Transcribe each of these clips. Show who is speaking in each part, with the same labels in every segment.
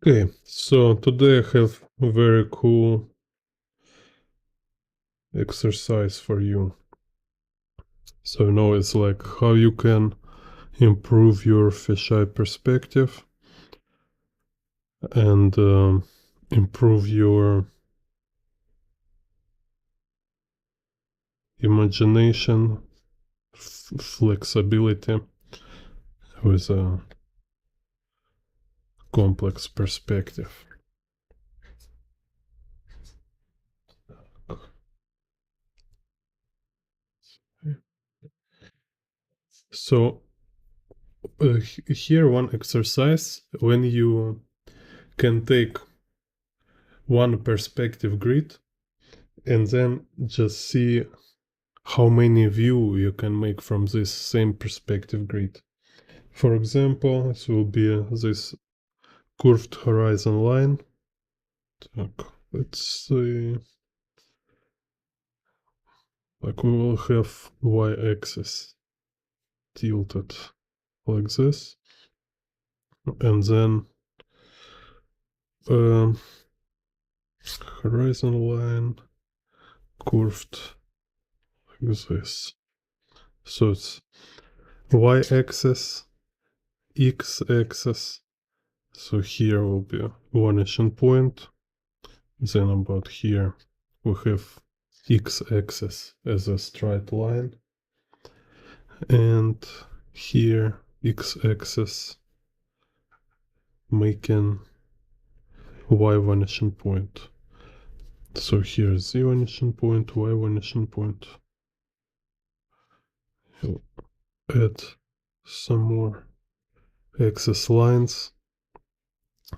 Speaker 1: Okay, so today I have a very cool exercise for you. So now it's like how you can improve your fisheye perspective and improve your imagination, flexibility with a complex perspective. So here one exercise when you can take one perspective grid and then just see how many view you can make from this same perspective grid. For example, this will be this curved horizon line. Let's say like we will have y-axis tilted like this, and then horizon line curved like this. So it's y-axis, x-axis. So here will be vanishing point. Then about here we have x-axis as a straight line, and here x-axis making y vanishing point. So here z vanishing point, y vanishing point. I'll add some more axis lines,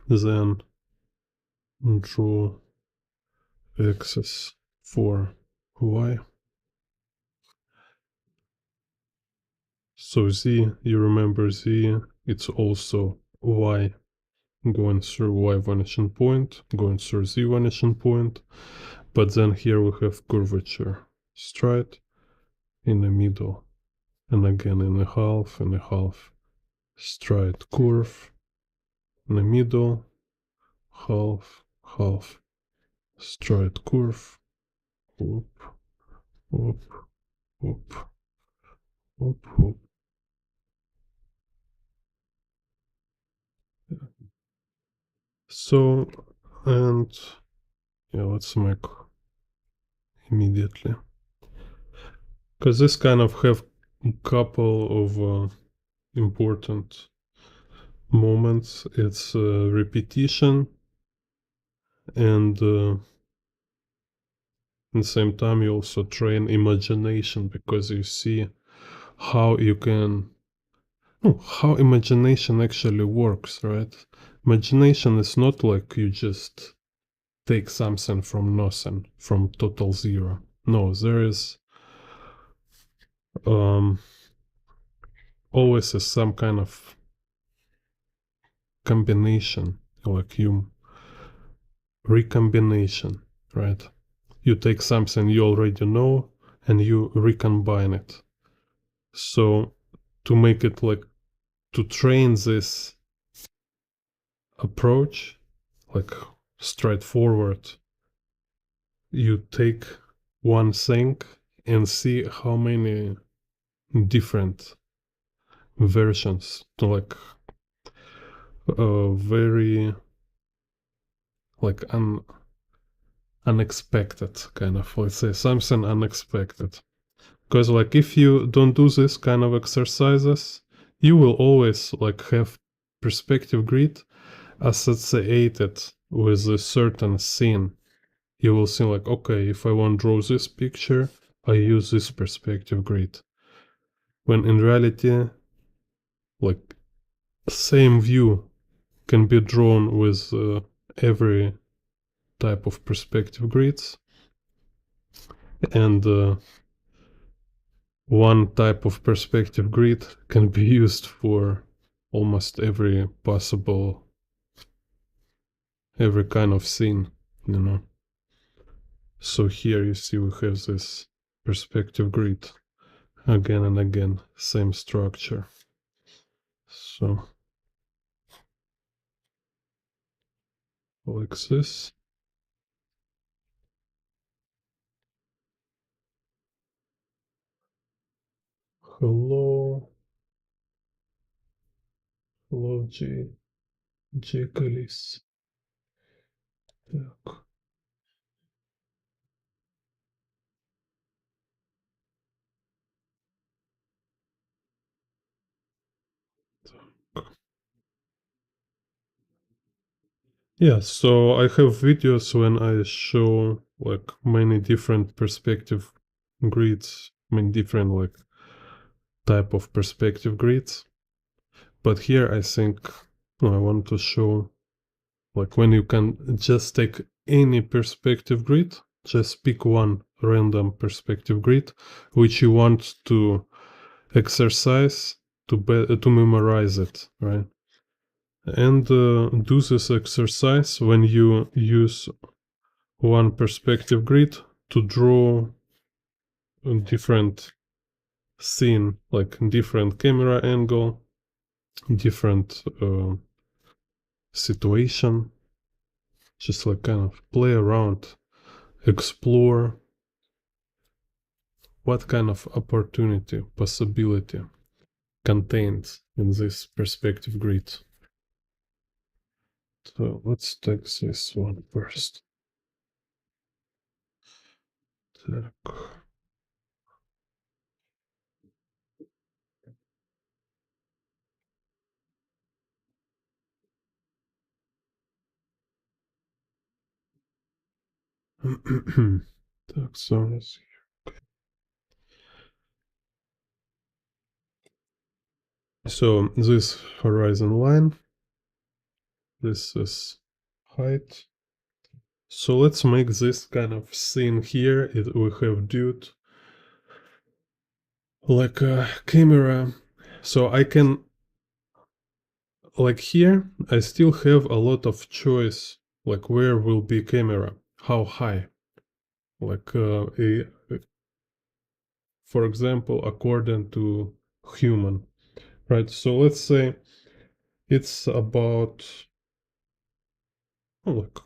Speaker 1: then draw axis for y. So z, you remember z, it's also y going through y vanishing point, going through z vanishing point, but then here we have curvature straight in the middle, and again in a half, straight curve in the middle, half, straight curve, whoop, whoop, whoop, whoop, whoop. So, and yeah, let's make immediately, because this kind of have a couple of important moments. It's repetition, and at the same time you also train imagination, because you see how you can how imagination actually works, right? Imagination is not like you just take something from nothing, from total zero. No, there is always is some kind of combination, like you recombination, right? You take something you already know and you recombine it. So to make it like, to train this approach, like straightforward, you take one thing and see how many different versions, to like very like unexpected kind of, let's say something unexpected. Because like if you don't do this kind of exercises, you will always like have perspective grid associated with a certain scene. You will see like, okay, if I want to draw this picture, I use this perspective grid. When in reality, like same view can be drawn with every type of perspective grids, and one type of perspective grid can be used for almost every possible, every kind of scene, you know. So here you see we have this perspective grid again and again, same structure. So like this. Hello, hello, G Колес. Так. Yeah, so I have videos when I show like many different perspective grids, many different like type of perspective grids. But here I think I want to show like when you can just take any perspective grid, just pick one random perspective grid which you want to exercise to memorize it, right? And do this exercise when you use one perspective grid to draw a different scene, like different camera angle, different situation. Just like kind of play around, explore what kind of opportunity, possibility contained in this perspective grid. So let's take this one first. Так. Так, so this horizon line, this is height. So let's make this kind of scene here. We have dude like a camera. So I can, like here, I still have a lot of choice, like where will be camera, how high. Like, for example, according to human, right? So let's say it's about like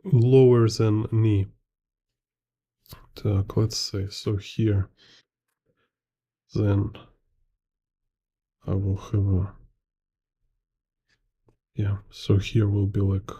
Speaker 1: lower than knee. Так, let's say, so here, then I will have a, yeah, so here will be like,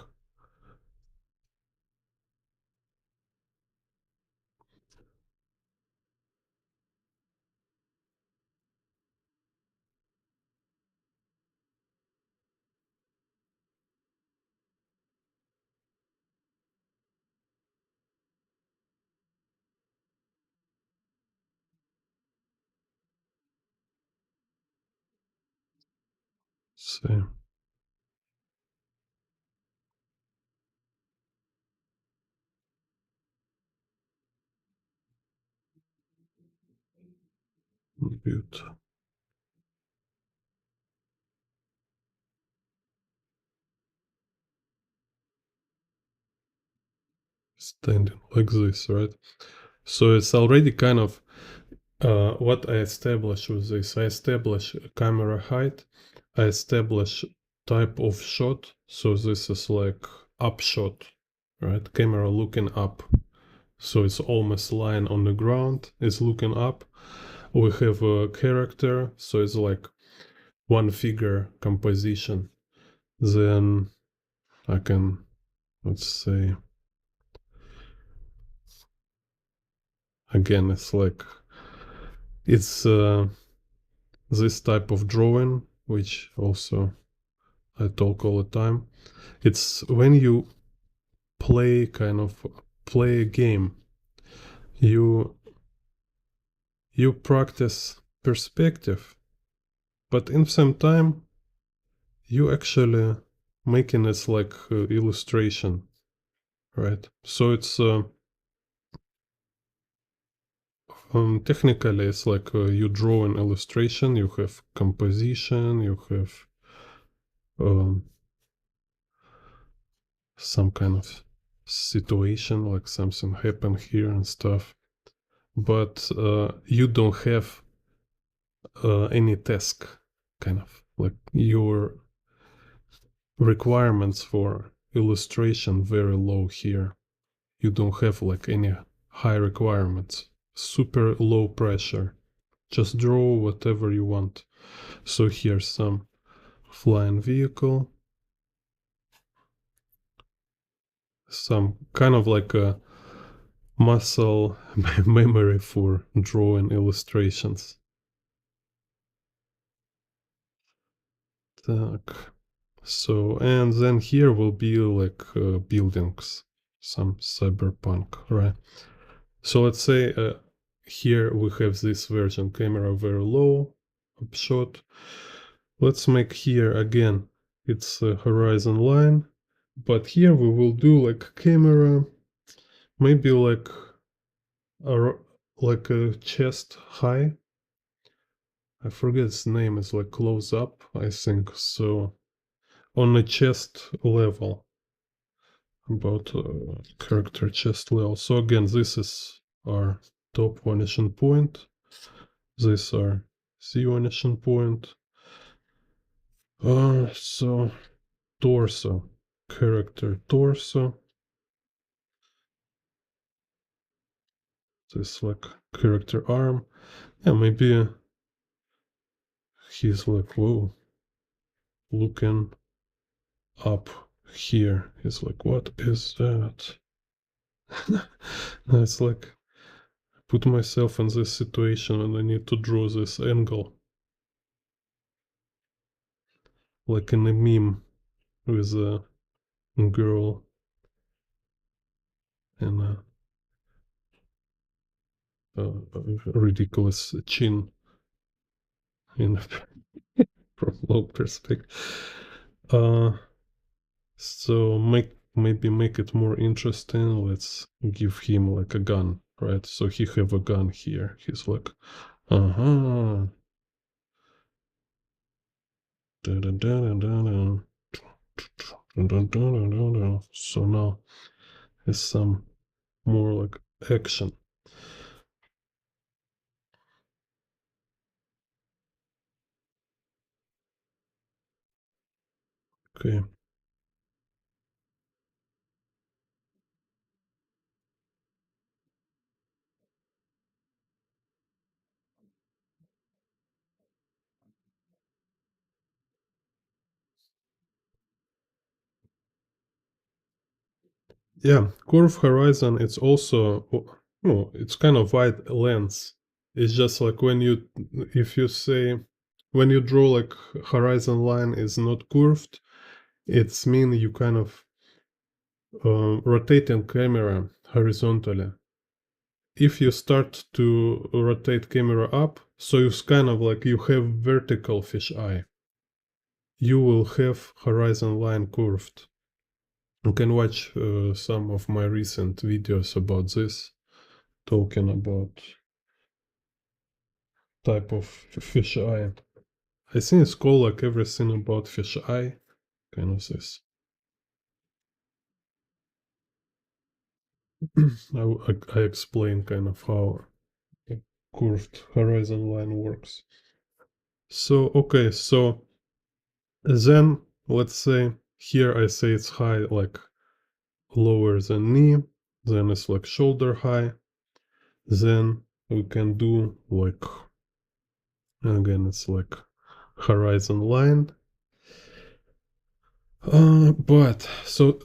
Speaker 1: say, build, standing like this, right? So it's already kind of what I establish with this. I establish camera height, I establish type of shot. So this is like up shot, right? Camera looking up. So it's almost line on the ground, it's looking up. We have a character, so it's like one figure composition. Then I can, let's say, again, it's like, it's this type of drawing, which also I talk all the time. It's when you play a game, you practice perspective, but in the same time you actually making it like illustration, right? So it's technically it's like you draw an illustration, you have composition, you have um, some kind of situation, like something happened here and stuff, but you don't have any task, kind of like your requirements for illustration very low here. You don't have like any high requirements. Super low pressure. Just draw whatever you want. So here's some flying vehicle. Some kind of like a muscle memory for drawing illustrations. Так. So, and then here will be like buildings, some cyberpunk, right? So let's say here we have this version camera very low, upshot. Let's make here again, it's a horizon line, but here we will do like camera, maybe a, like a chest high. I forget its name, it's like close up, I think. So on a chest level, about character chest level. So again, this is our top vanishing point. These are C vanishing point. So torso, character torso. This like character arm. Yeah, maybe he's like, whoa, looking up here. He's like, what is that? It's like, put myself in this situation and I need to draw this angle. Like in a meme with a girl and a ridiculous chin in from low perspective. So maybe make it more interesting. Let's give him like a gun, right? So he have a gun here. He's like, uh-huh. So now is some more like action. Okay. Yeah, curve horizon, it's also, no, it's kind of wide lens. It's just like when you, if you say, when you draw like horizon line is not curved, it's mean you kind of rotating camera horizontally. If you start to rotate camera up, so it's kind of like you have vertical fisheye, you will have horizon line curved. You can watch some of my recent videos about this, talking about type of fisheye. I think it's called like everything about fisheye, kind of this. I explain kind of how a curved horizon line works. So, okay, so then let's say here I say it's high, like lower than knee, then it's like shoulder high, then we can do like, again, it's like horizon line. But so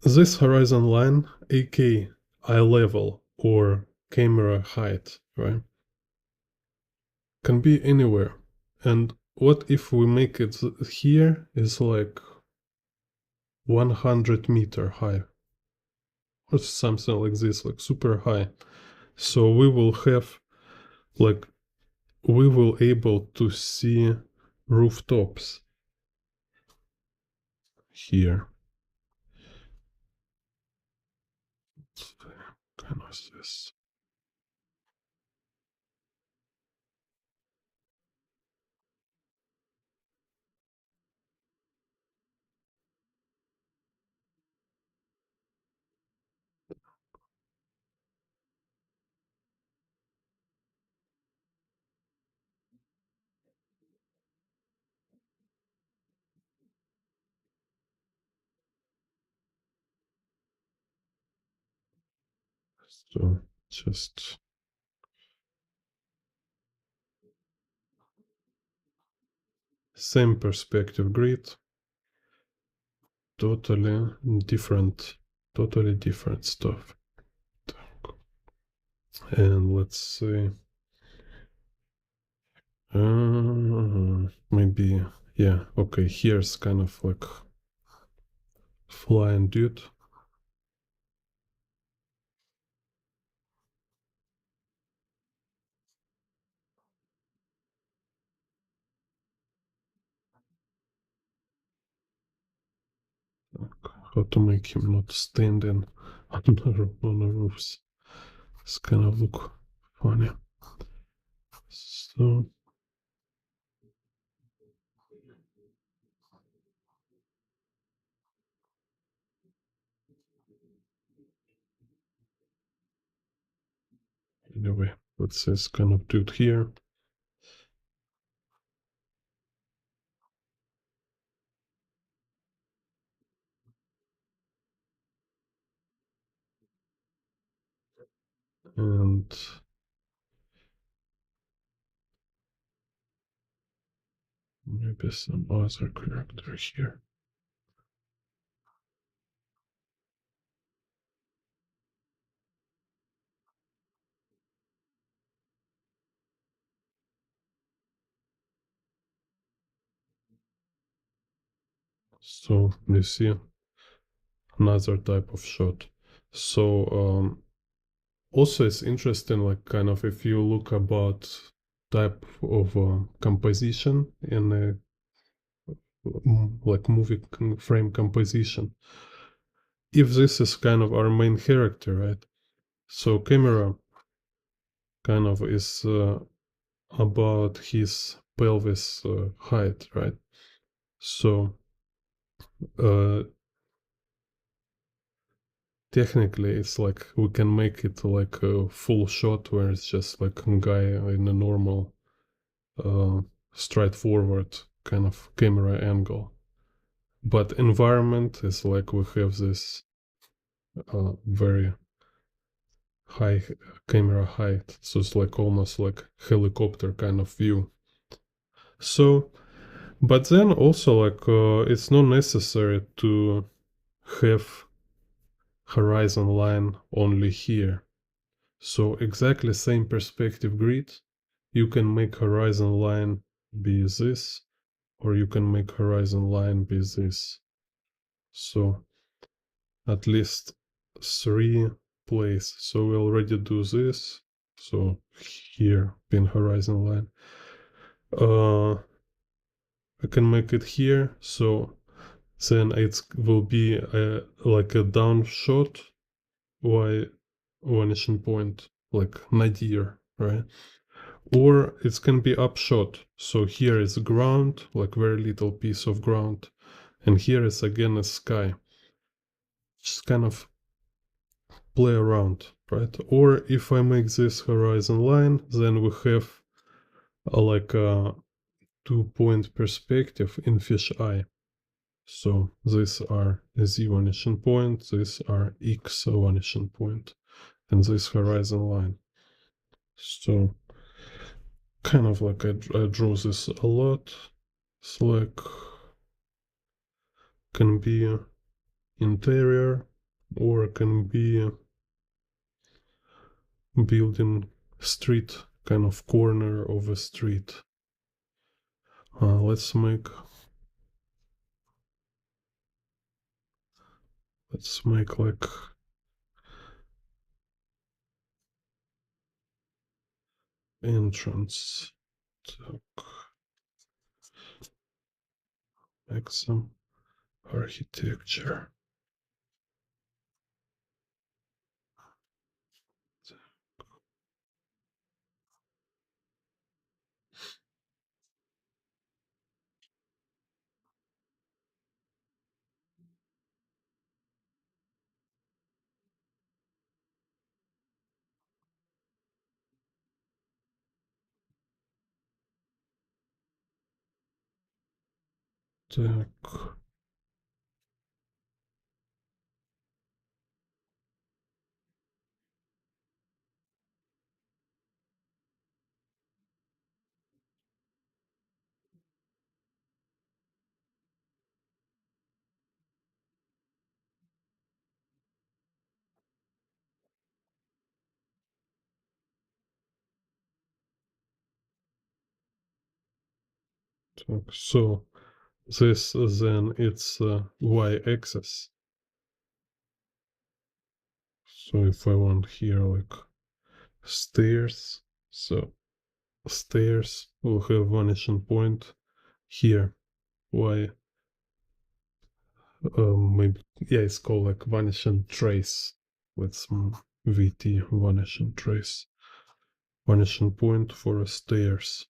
Speaker 1: this horizon line, aka eye level or camera height, right, can be anywhere. And what if we make it here is like 100-meter high or something like this, like super high. So we will have like we will able to see rooftops here. Kind of this. So just same perspective grid, totally different stuff. And let's see, maybe, yeah, okay, here's kind of like flying dude. How to make him not standing on the roofs. It's kind of look funny. So anyway, let's this kind of dude here. And maybe some other character here. So you see another type of shot. So also it's interesting, like kind of if you look about type of composition in a like movie frame composition. If this is kind of our main character, right? So camera kind of is about his pelvis height, right? So uh, technically, it's like we can make it like a full shot where it's just like a guy in a normal, uh, straightforward kind of camera angle. But environment is like we have this very high camera height, so it's like almost like helicopter kind of view. So, but then also like it's not necessary to have horizon line only here. So exactly same perspective grid, you can make horizon line be this, or you can make horizon line be this. So at least 3 places. So we already do this. So here pin horizon line. I can make it here. So then it will be like a down shot y vanishing point, like nadir, right? Or it can be upshot. So here is ground, like very little piece of ground, and here is again a sky. Just kind of play around, right? Or if I make this horizon line, then we have like a 2-point perspective in fisheye. So these are z vanishing point, these are x vanishing point, and this horizon line. So kind of like I draw this a lot. It's like can be interior or can be building street, kind of corner of a street. Let's make like entrance. So make some architecture. Так. So this then it's y-axis. So if I want here like stairs, so stairs will have vanishing point here. Y, maybe, yeah, it's called like vanishing trace with some VT, vanishing trace, vanishing point for stairs.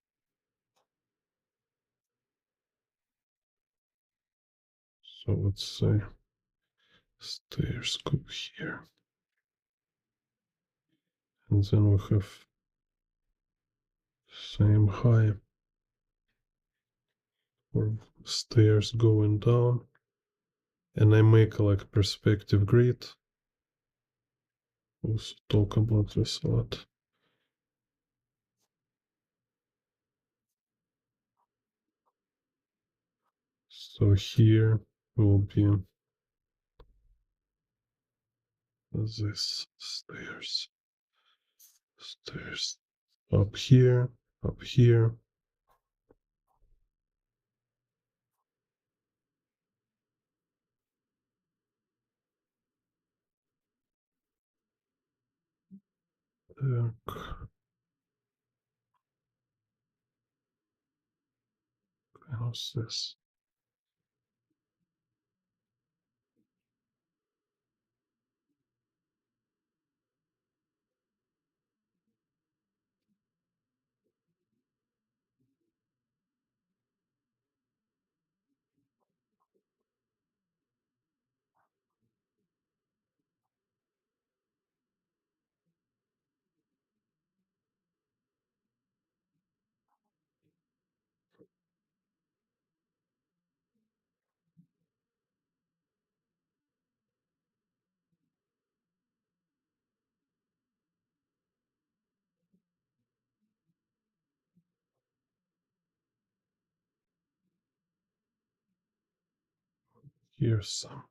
Speaker 1: So let's say stairs go here. And then we have same high for stairs going down. And I make like perspective grid. We'll talk about this a lot. So here will be this stairs, stairs up here, up here. How's this? Here's some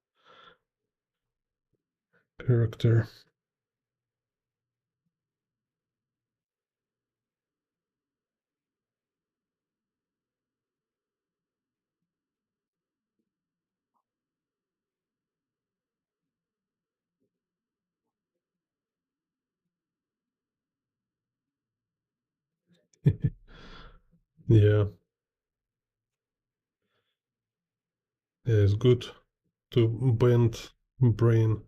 Speaker 1: character. Yeah, it's good to bend brain.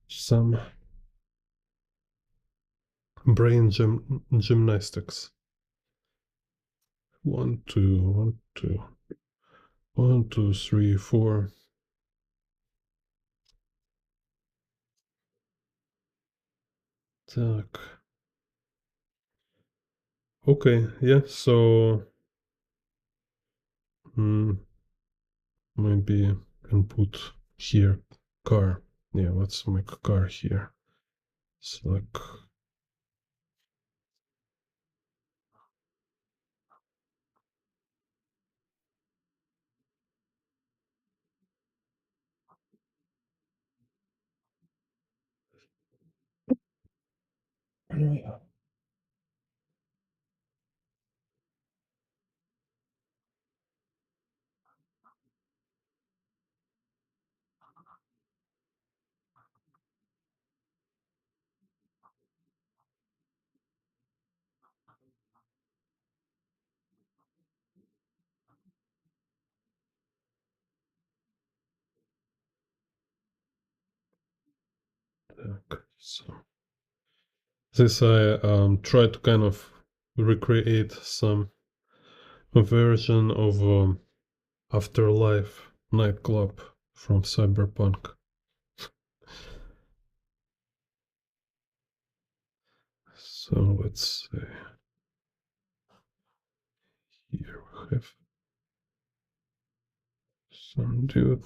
Speaker 1: Some brain gymnastics. 1, 2, 1, 2, 1, 2, 3, 4. Так. Okay, yeah, so maybe can put here car. Yeah, let's make a car here. Select. So this I try to kind of recreate some version of Afterlife nightclub from Cyberpunk. So let's say here we have some dude.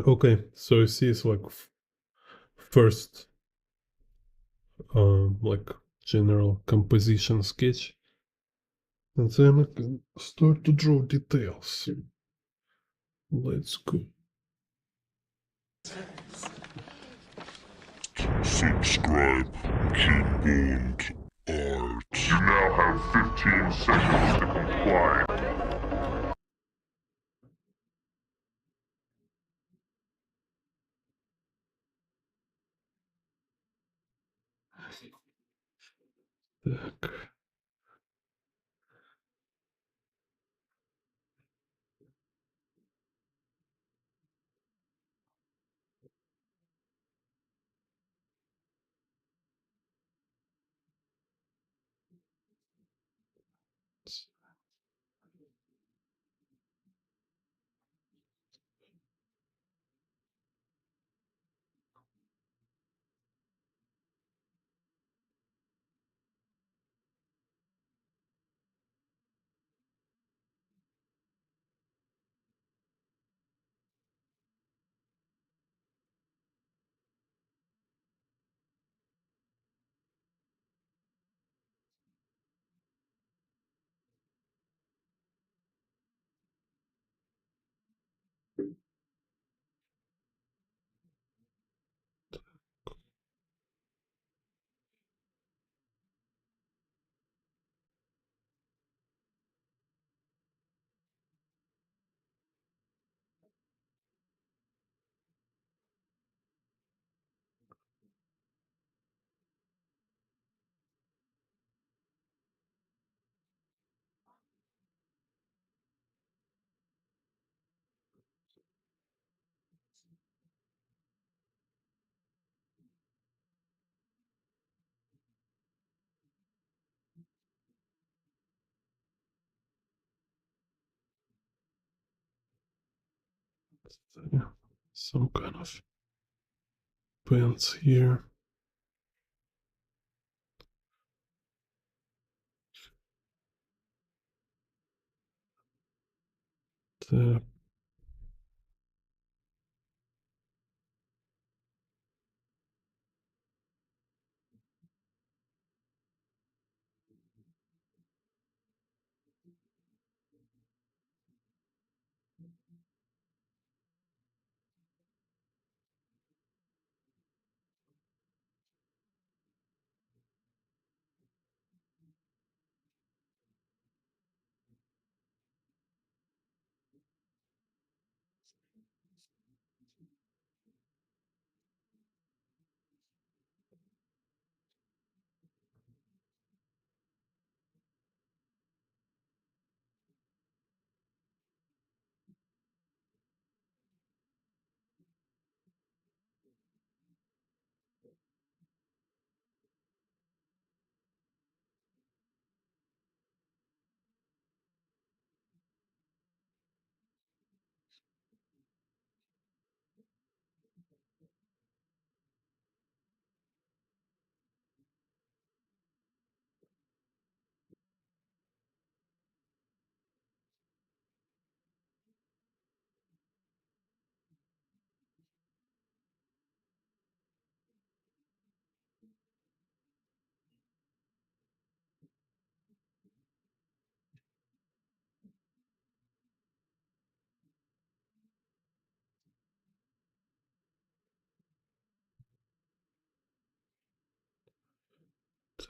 Speaker 1: Okay, so you see it's like first like general composition sketch, and then I can start to draw details. Let's go.
Speaker 2: Subscribe, Keyboard Art.
Speaker 3: You now have 15 seconds to comply.
Speaker 1: Так. Some kind of pants here. The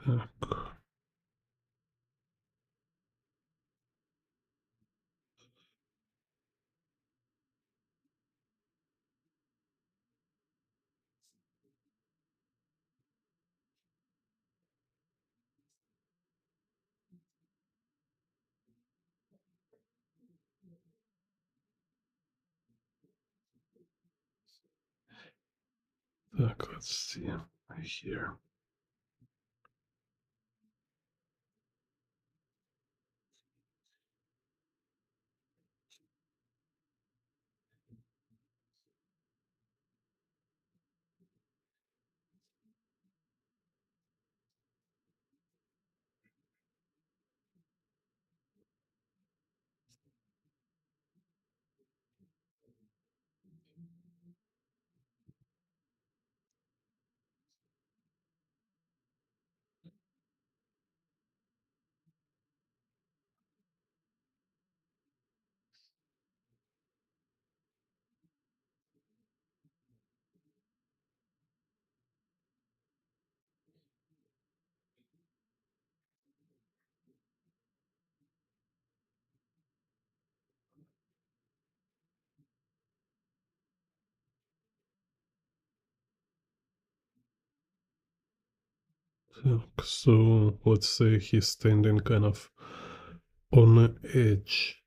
Speaker 1: Так. Так, let's see here. So let's say he's standing kind of on the edge.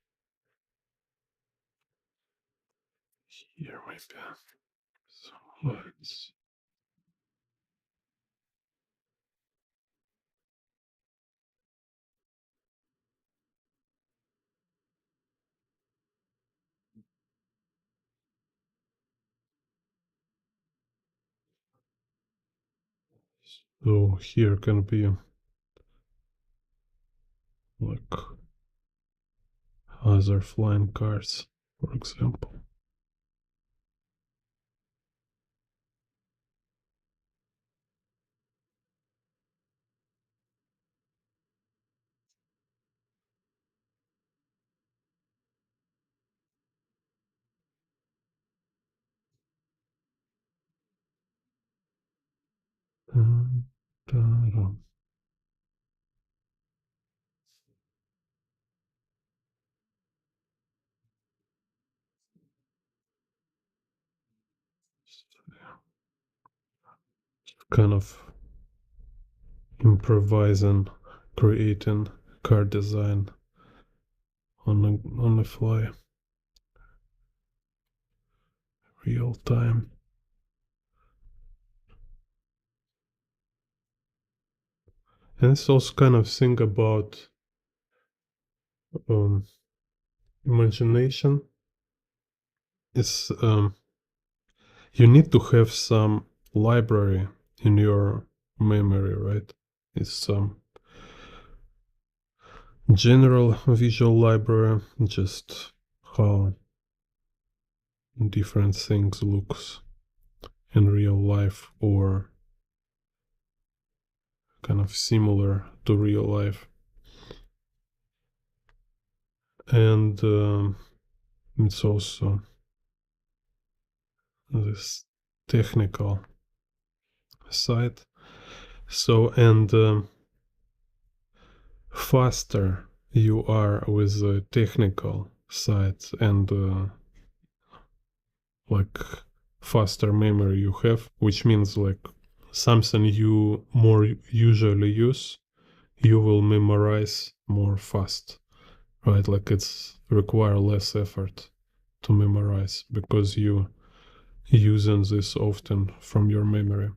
Speaker 1: Here maybe. So let's. So here can be like other flying cars, for example. Dun, dun, dun. Kind of improvising, creating car design on the fly, real time. And it's also kind of think about imagination. It's you need to have some library in your memory, right? It's some general visual library, just how different things looks in real life or kind of similar to real life. And it's also this technical side. So, and faster you are with the technical side and like faster memory you have, which means like something you more usually use, you will memorize more fast, right? Like it's require less effort to memorize because you using this often from your memory.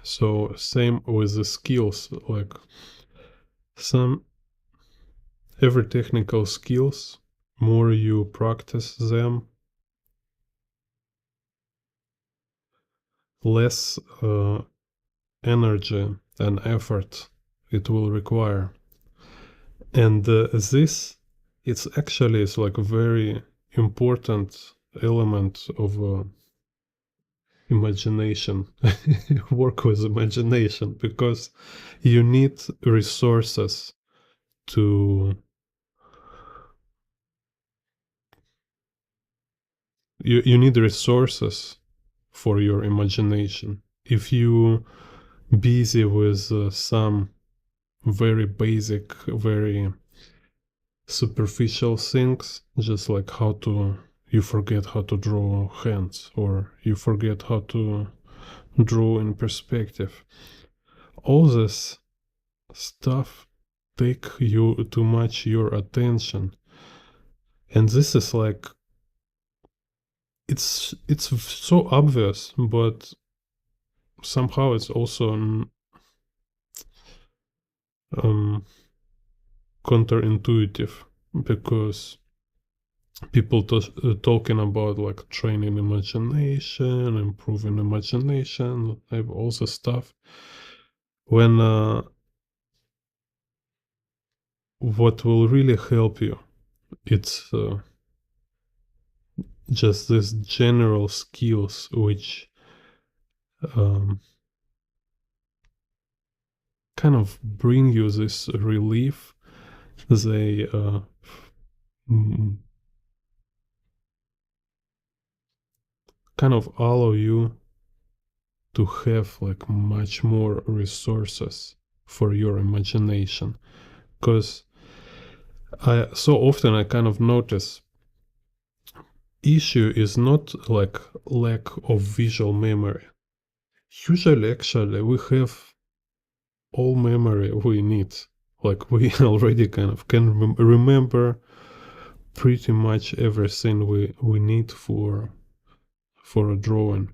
Speaker 1: So same with the skills, like every technical skills, more you practice them, less energy and effort it will require. And this, it's like a very important element of imagination. Work with imagination, because you need resources to you need resources for your imagination. If you busy with some very basic, very superficial things, just like you forget how to draw hands, or you forget how to draw in perspective. All this stuff take you too much your attention. And this is like, it's so obvious, but somehow it's also counterintuitive, because people talking about like training imagination, improving imagination, have all the stuff, when what will really help you, it's just these general skills which kind of bring you this relief. They kind of allow you to have like much more resources for your imagination. Because so often I kind of notice issue is not like lack of visual memory. Usually, actually, we have all memory we need. Like we already kind of can remember pretty much everything we need for a drawing.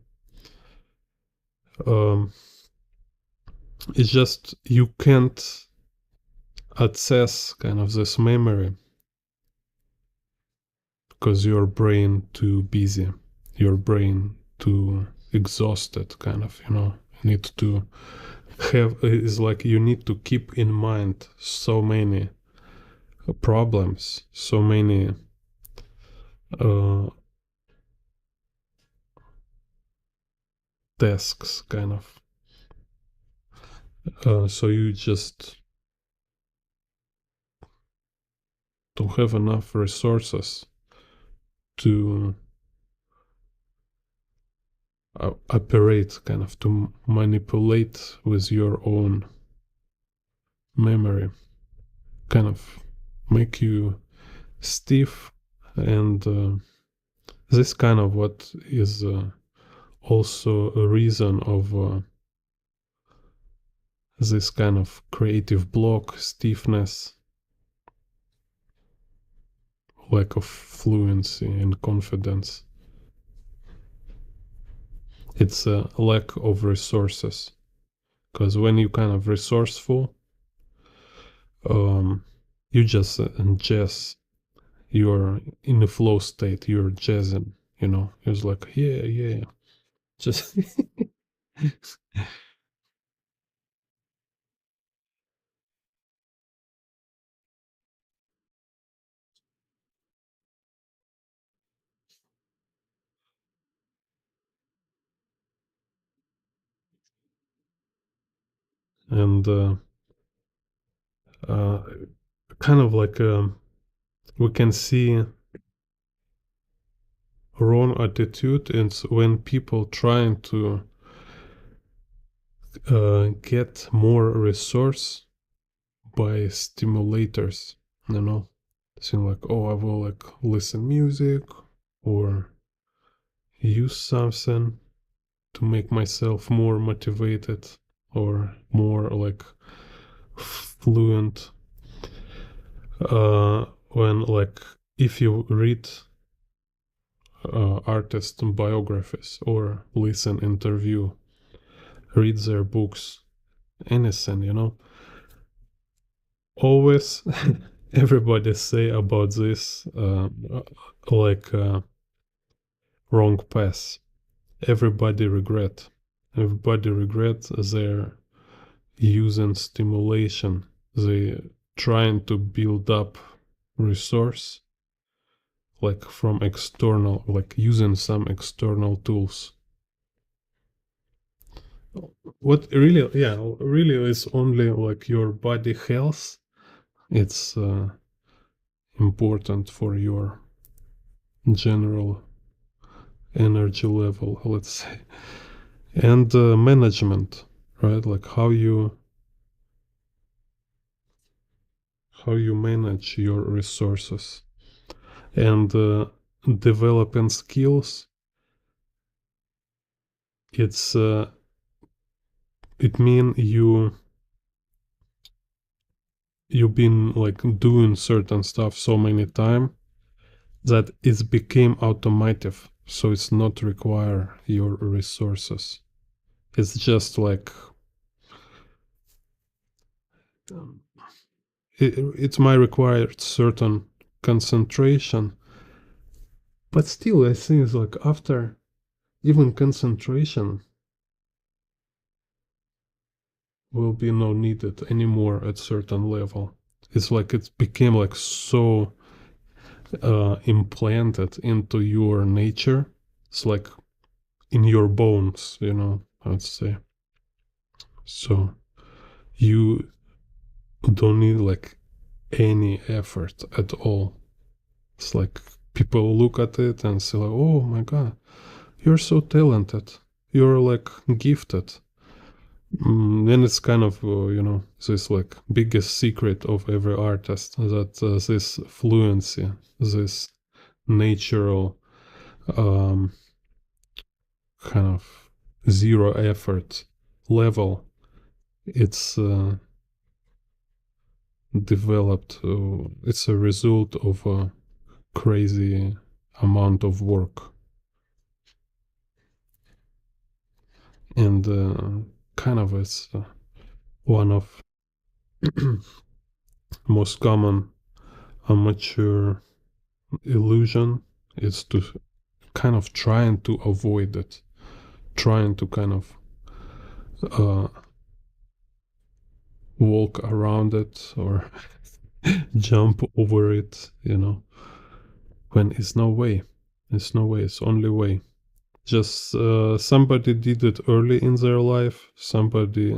Speaker 1: It's just you can't access kind of this memory because your brain too busy, your brain too exhausted, kind of, you need to have, is like you need to keep in mind so many problems, so many tasks, kind of. So you just don't have enough resources to operate, kind of, to manipulate with your own memory, kind of make you stiff. And this kind of what is also a reason of this kind of creative block, stiffness, lack of fluency and confidence. It's a lack of resources, because when you kind of resourceful, you just jazz, you're in a flow state, you're jazzing, it's like, yeah, just and kind of like we can see wrong attitude. It's when people trying to get more resource by stimulators, saying like, oh, I will like listen music or use something to make myself more motivated or more like fluent. When like if you read artist biographies or listen interview, read their books, anything, always everybody say about this like wrong path. Everybody regret their using stimulation. They trying to build up resource like from external, like using some external tools. What really is only like your body health. It's important for your general energy level, let's say, and management, right? Like how you manage your resources and developing skills. It's it mean you've been like doing certain stuff so many time that it became automatic, so it's not require your resources. It's just like it might require certain concentration, but still I think it's like after even concentration will be no needed anymore at certain level. It's like it became like so implanted into your nature. It's like in your bones, I'd say. So you don't need like any effort at all. It's like people look at it and say like, oh my god, you're so talented, you're like gifted. And it's kind of this like biggest secret of every artist, that this fluency, this natural kind of zero effort level, it's developed, it's a result of a crazy amount of work. And kind of it's one of most common amateur illusion is to kind of trying to avoid it, trying to kind of walk around it or jump over it, when it's no way. It's no way, it's only way. Just somebody did it early in their life, somebody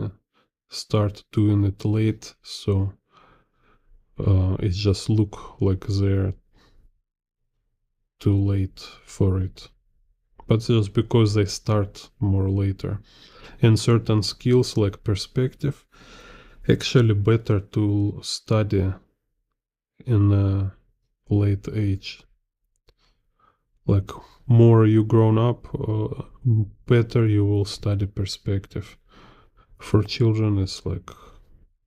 Speaker 1: start doing it late, so it just look like they're too late for it. But just because they start more later. And certain skills like perspective, actually better to study in a late age. Like more you grown up, better you will study perspective. For children, it's like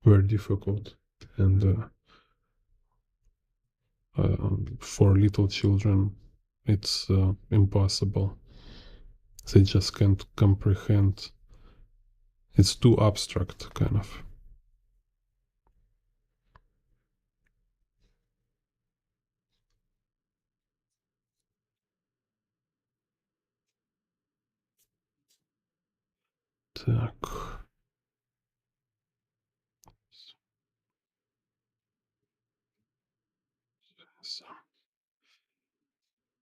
Speaker 1: very difficult, and for little children, it's impossible. They just can't comprehend. It's too abstract, kind of. Так. Some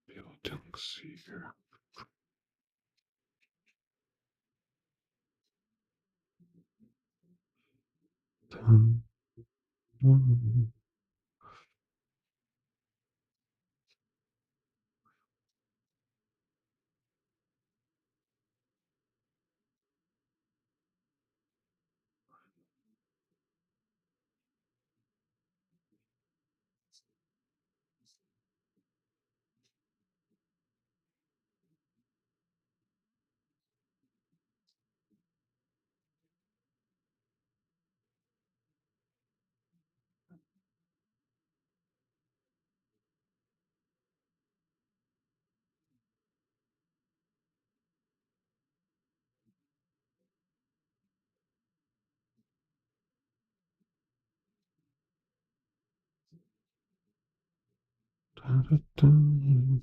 Speaker 1: buildings here. Dun, dun, dun, dun, dun.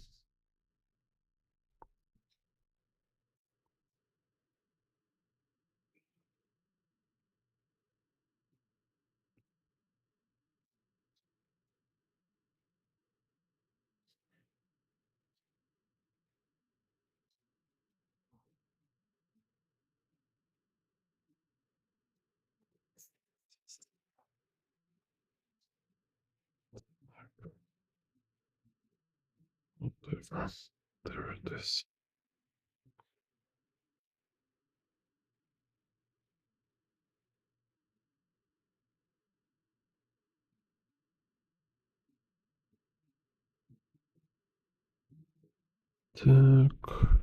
Speaker 1: Whatever. There it is. Так.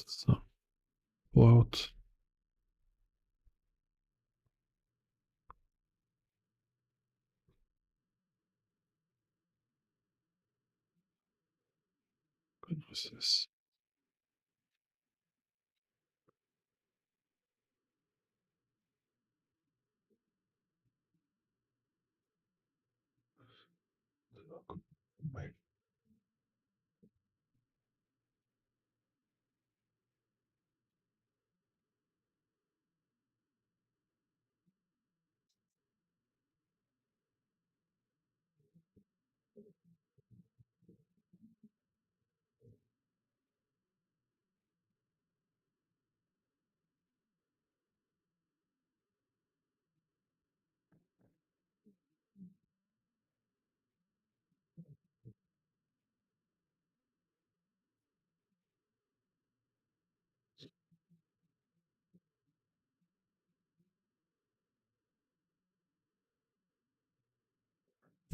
Speaker 1: So loud. Goodness this.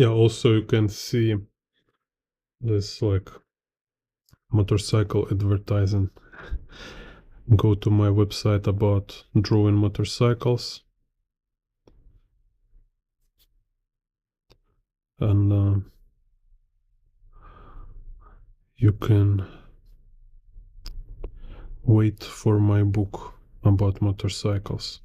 Speaker 1: Yeah, also you can see this like motorcycle advertising. Go to my website about drawing motorcycles, and you can wait for my book about motorcycles.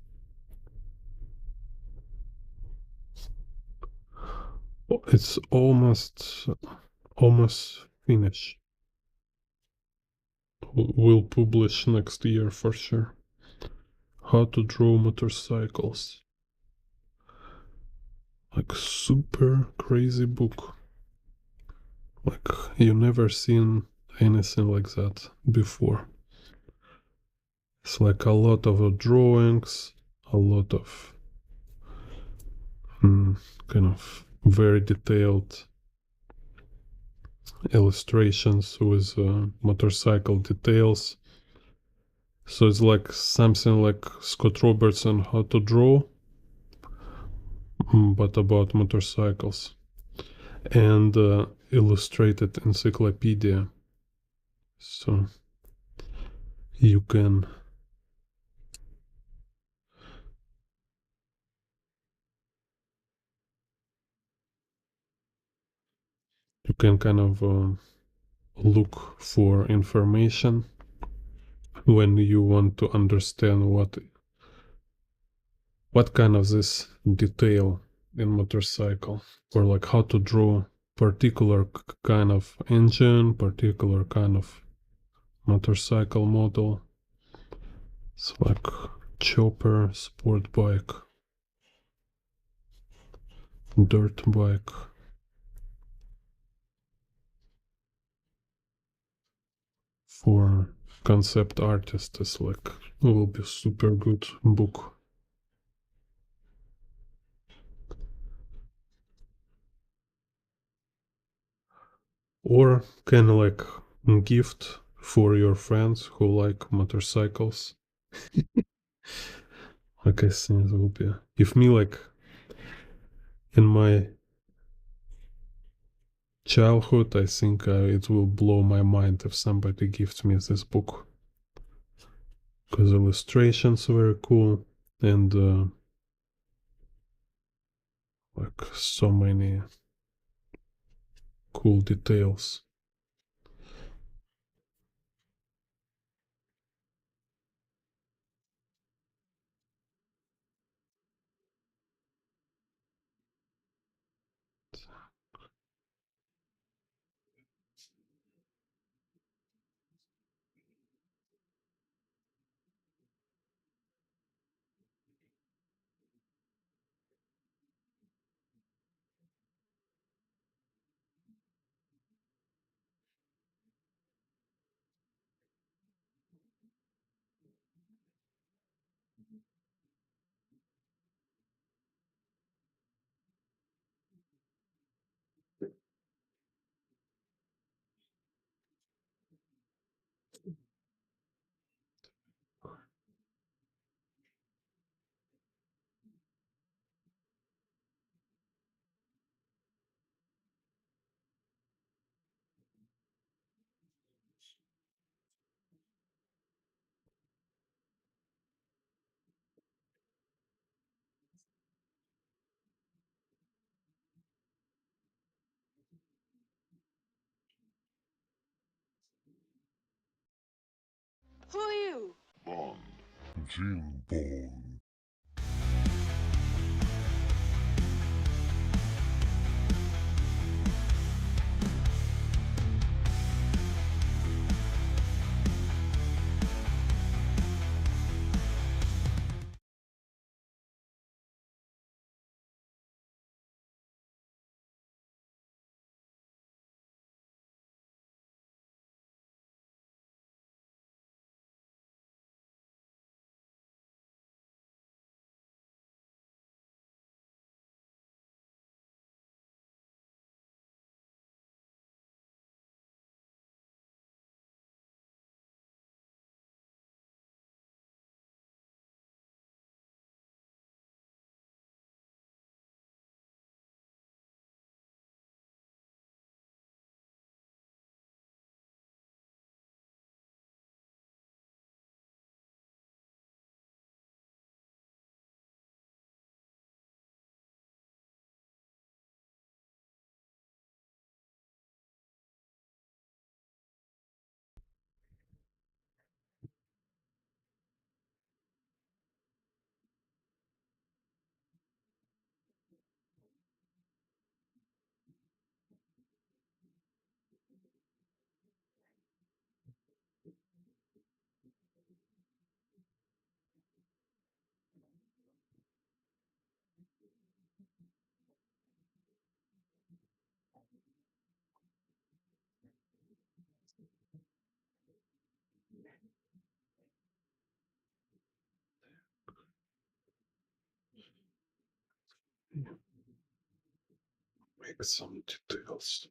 Speaker 1: It's almost finished. We'll publish next year for sure. How to draw motorcycles. Like super crazy book. Like you never seen anything like that before. It's like a lot of drawings, a lot of kind of very detailed illustrations with motorcycle details. So it's like something like Scott Robertson How to Draw, but about motorcycles. And illustrated encyclopedia. So you can kind of look for information when you want to understand what kind of this detail in motorcycle, or like how to draw particular kind of engine, particular kind of motorcycle model. It's like chopper, sport bike, dirt bike. For concept artist is like will be super good book. Or can like gift for your friends who like motorcycles. Like I think it will be. If me like in my childhood, I think it will blow my mind if somebody gives me this book. Because illustrations are very cool and like so many cool details.
Speaker 4: Who are you?
Speaker 2: Bond. Jim Bond.
Speaker 1: Make some details.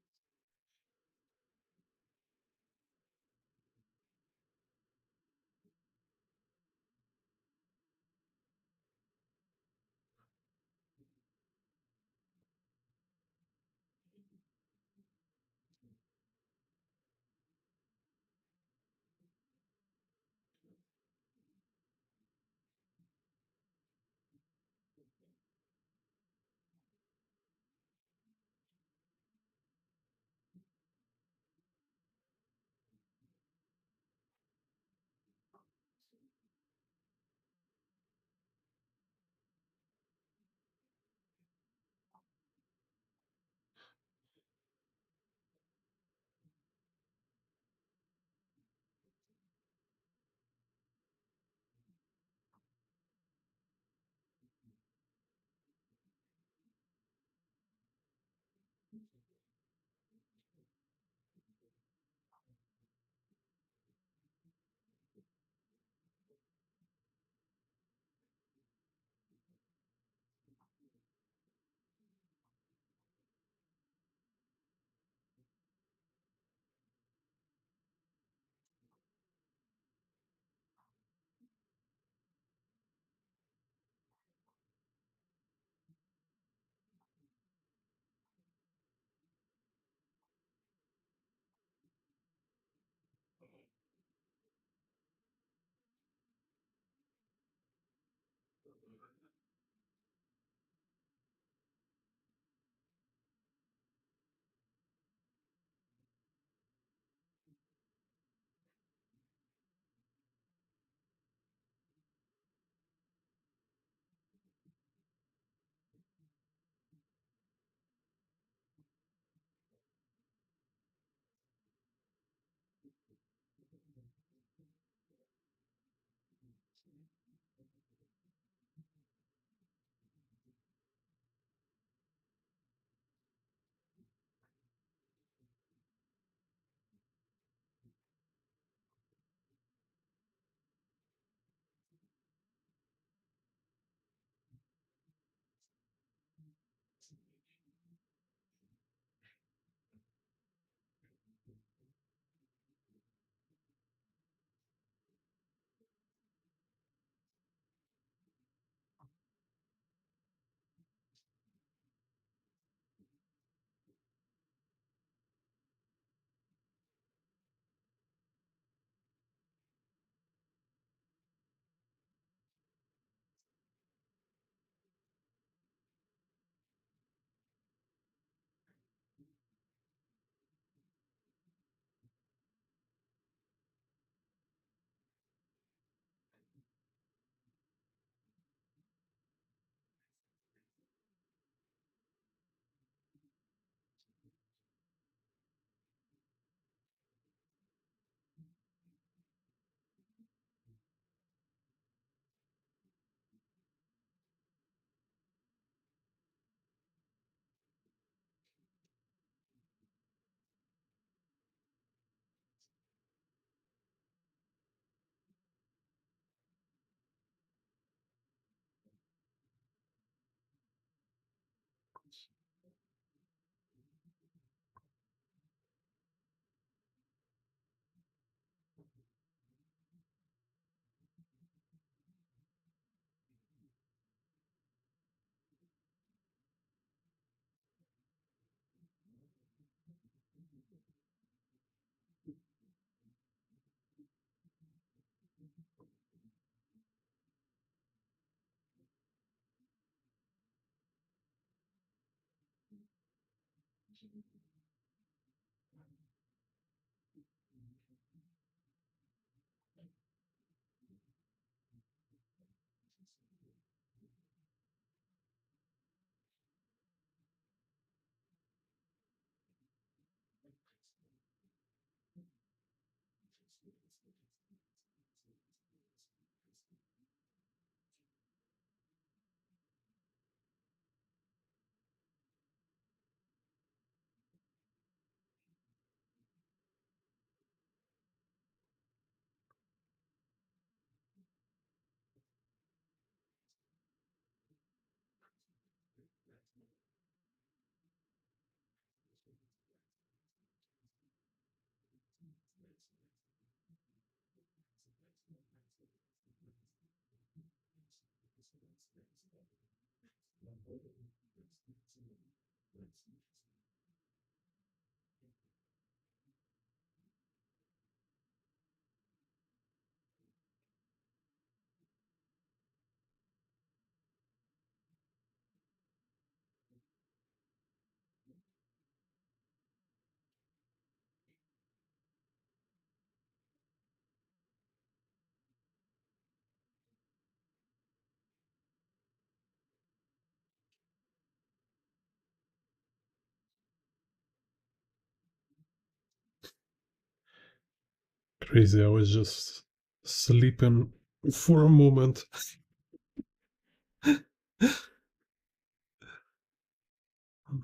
Speaker 1: Crazy, I was just sleeping for a moment.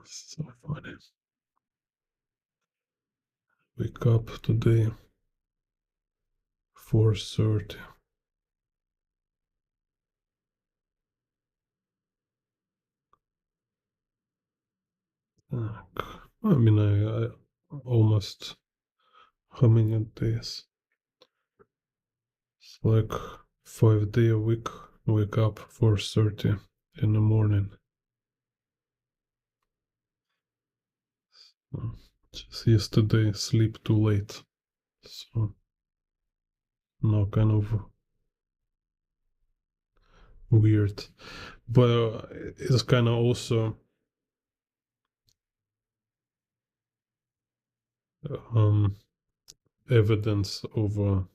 Speaker 1: So funny. Wake up today, 4:30. I mean, I almost, how many days? It's like 5 day a week. Wake up 4:30 in the morning. Just yesterday, sleep too late. So, no, kind of weird. But it's kind of also evidence of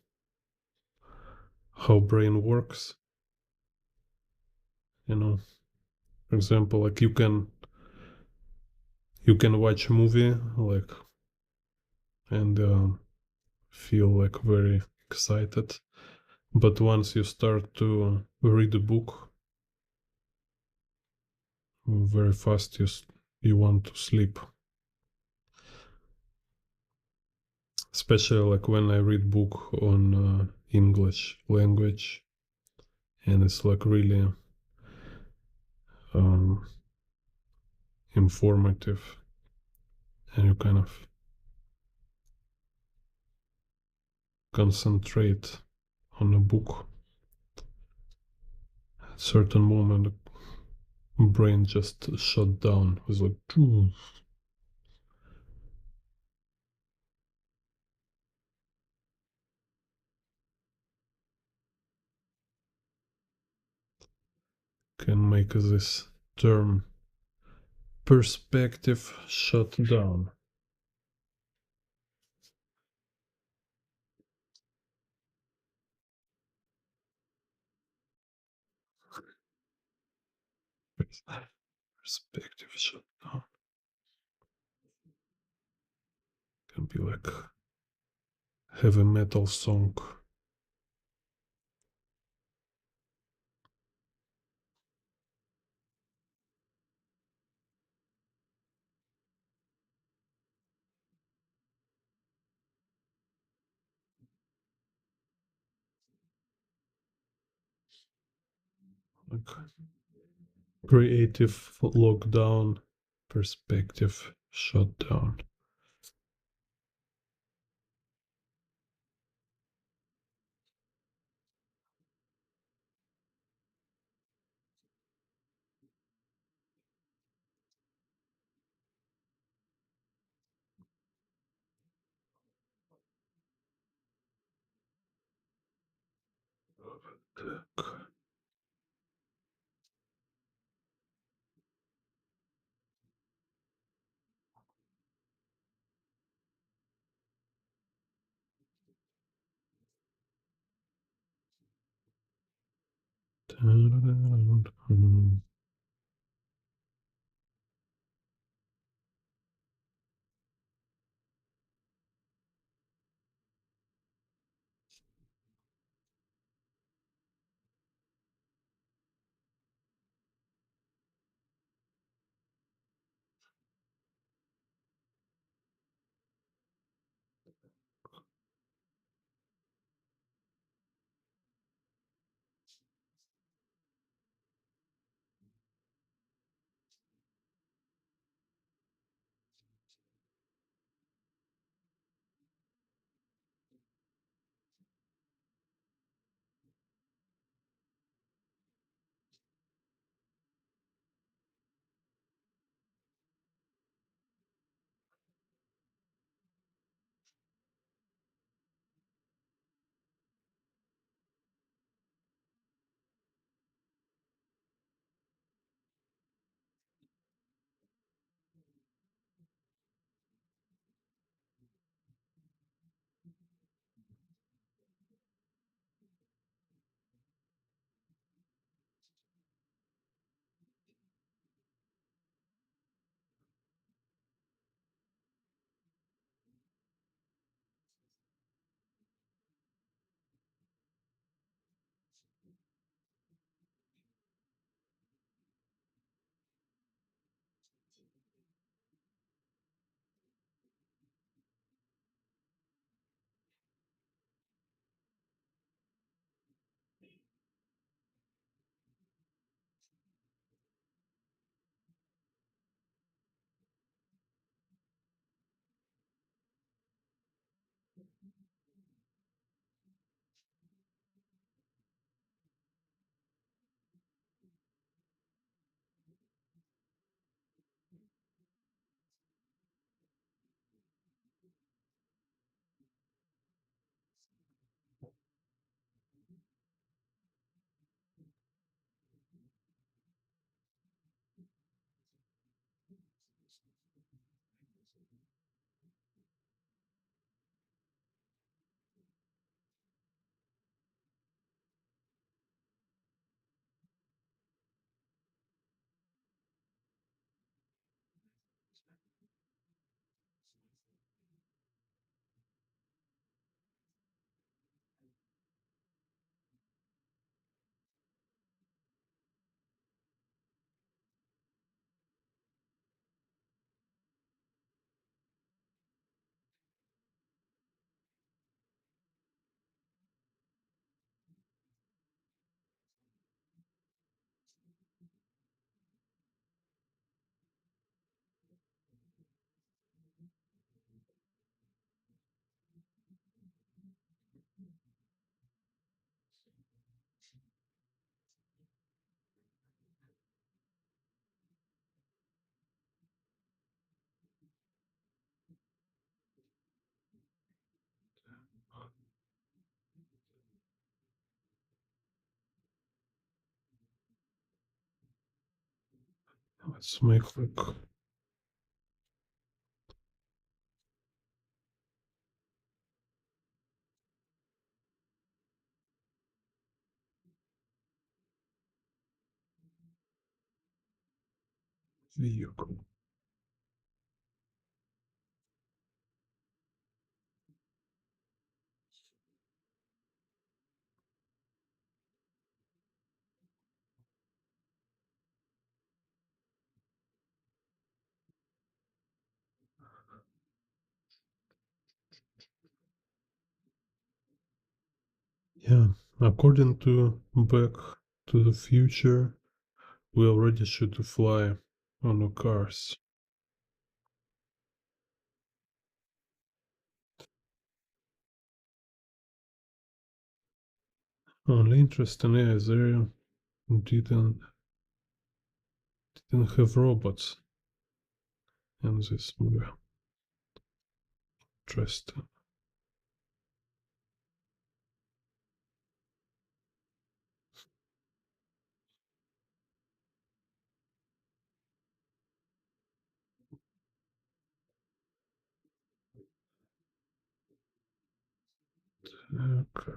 Speaker 1: how brain works. For example, like you can watch a movie like and feel like very excited, but once you start to read a book, very fast you want to sleep. Especially like when I read book on English language, and it's like really informative, and you kind of concentrate on a book. At certain moment, the brain just shut down. It was like, can make this term perspective shut down. Perspective shut down. Can be like heavy metal song. Like creative lockdown, perspective shut down. Let's make like vehicle. Yeah, according to Back to the Future, we already should fly on the cars. Only interesting is they didn't have robots in this movie. Interesting. Okay.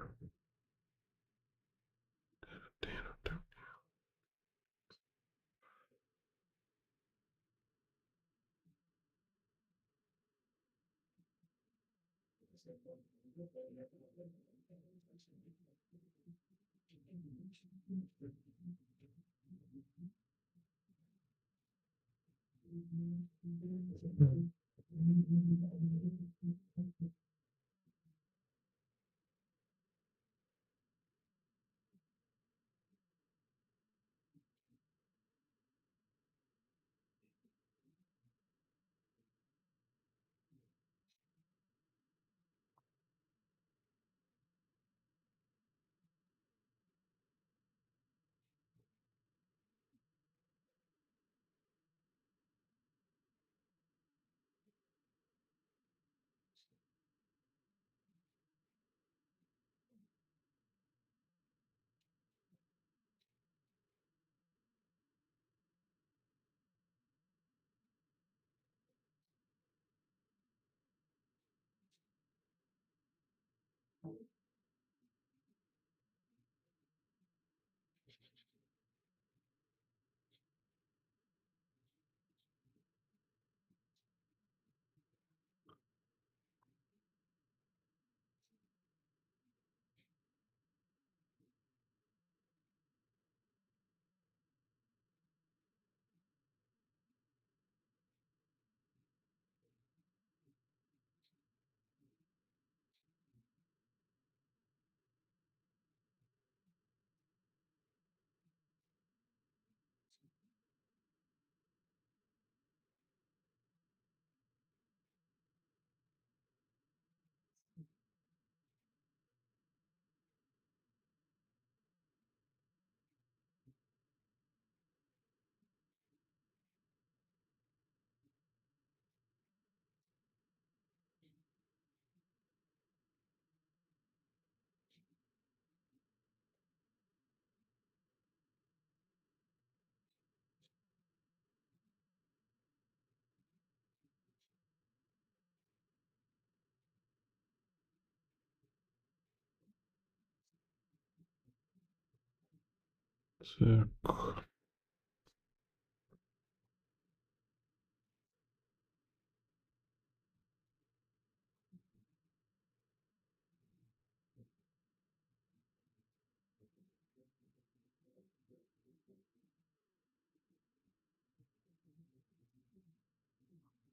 Speaker 1: Так.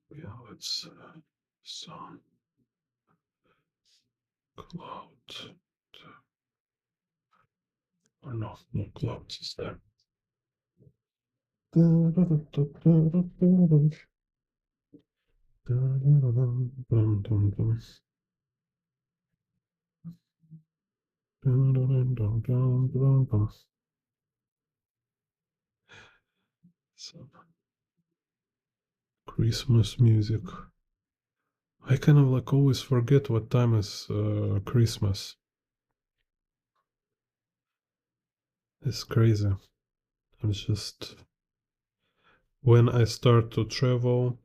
Speaker 1: Yeah, let's sun cloud. Or no, no clouds is there. Some Christmas music. I kind of like always forget what time is Christmas. It's crazy. I'm just when I start to travel,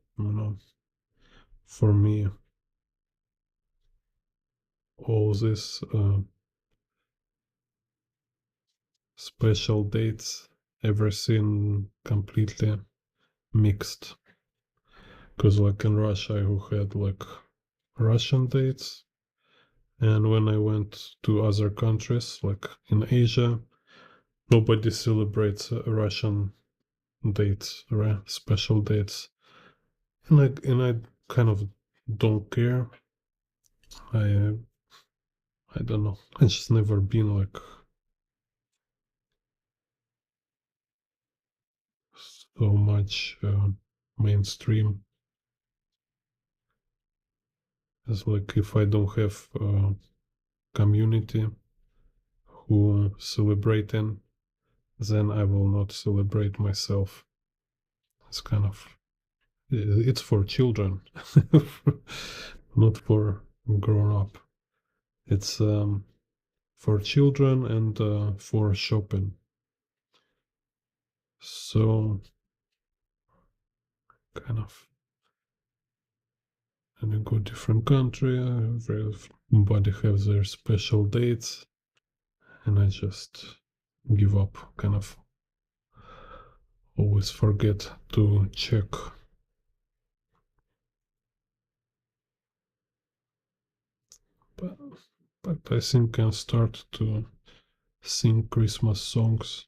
Speaker 1: for me, all this special dates, everything completely mixed. Because like in Russia, I had like Russian dates, and when I went to other countries, like in Asia, nobody celebrates Russian dates, right? Special dates, and I kind of don't care. I I don't know. It's just never been like so much mainstream. It's like if I don't have a community who celebrating, then I will not celebrate myself. It's kind of it's for children, not for grown up. It's for children and for shopping. So kind of, and you go different country, everybody have their special dates, and I just give up. Kind of always forget to check. But, but I think I can start to sing Christmas songs.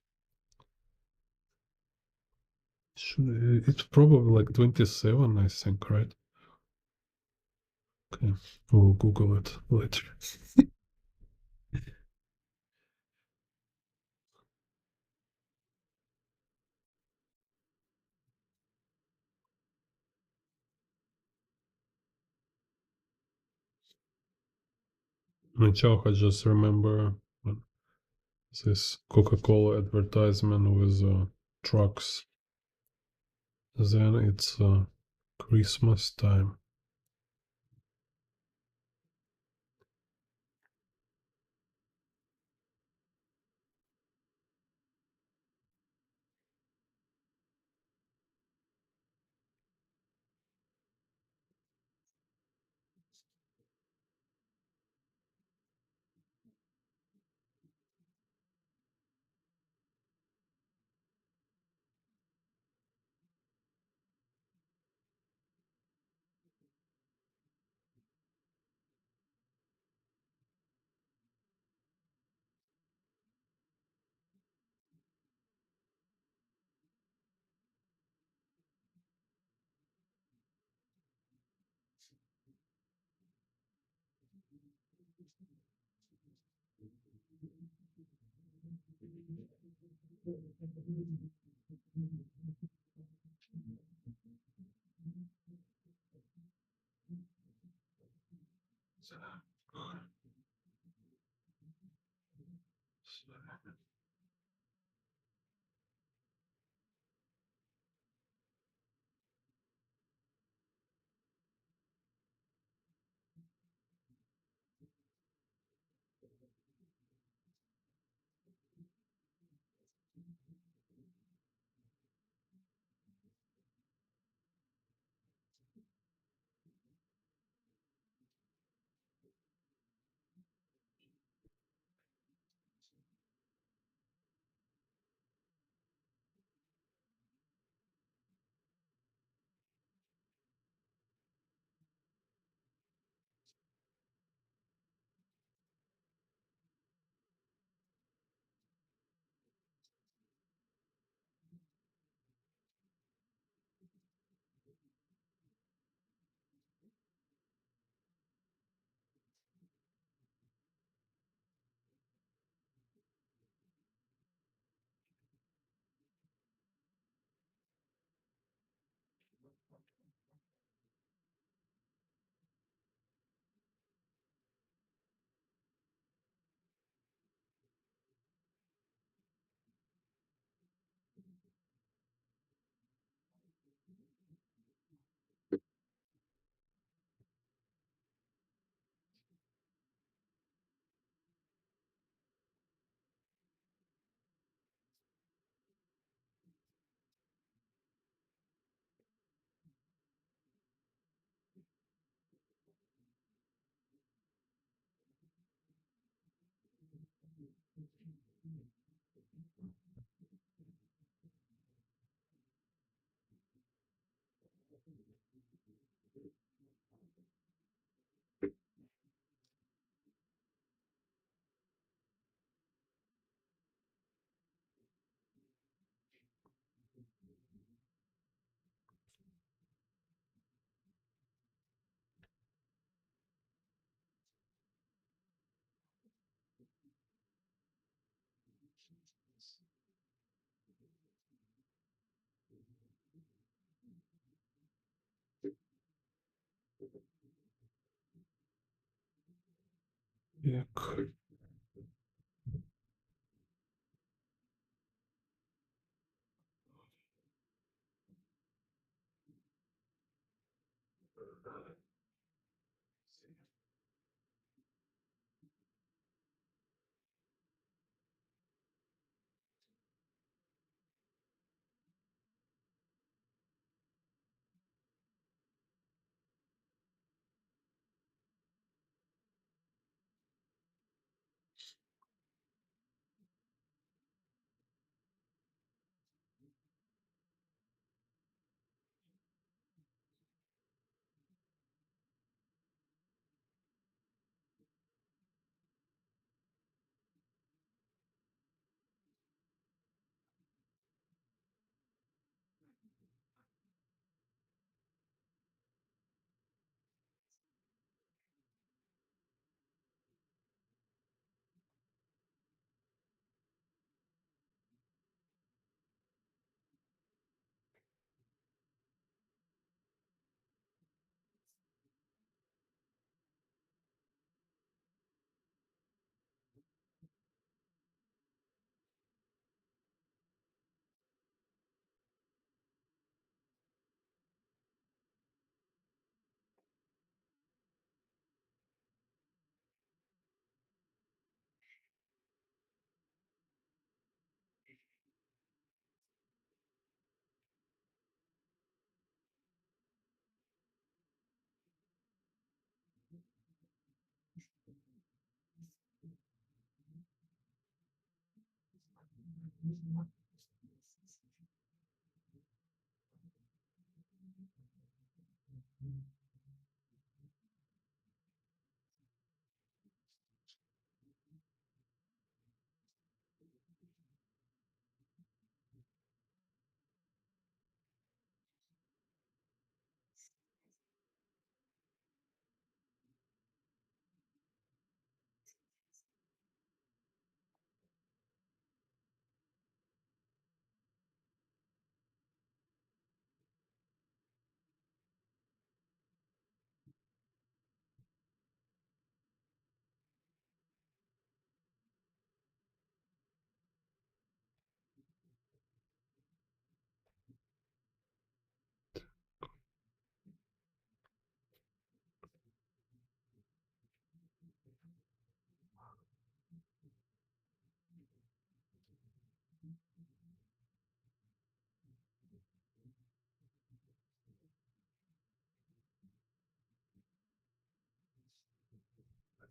Speaker 1: It's probably like 27, I think, right? Okay, we'll Google it later. I just remember this Coca-Cola advertisement with trucks. Then it's Christmas time. Yak.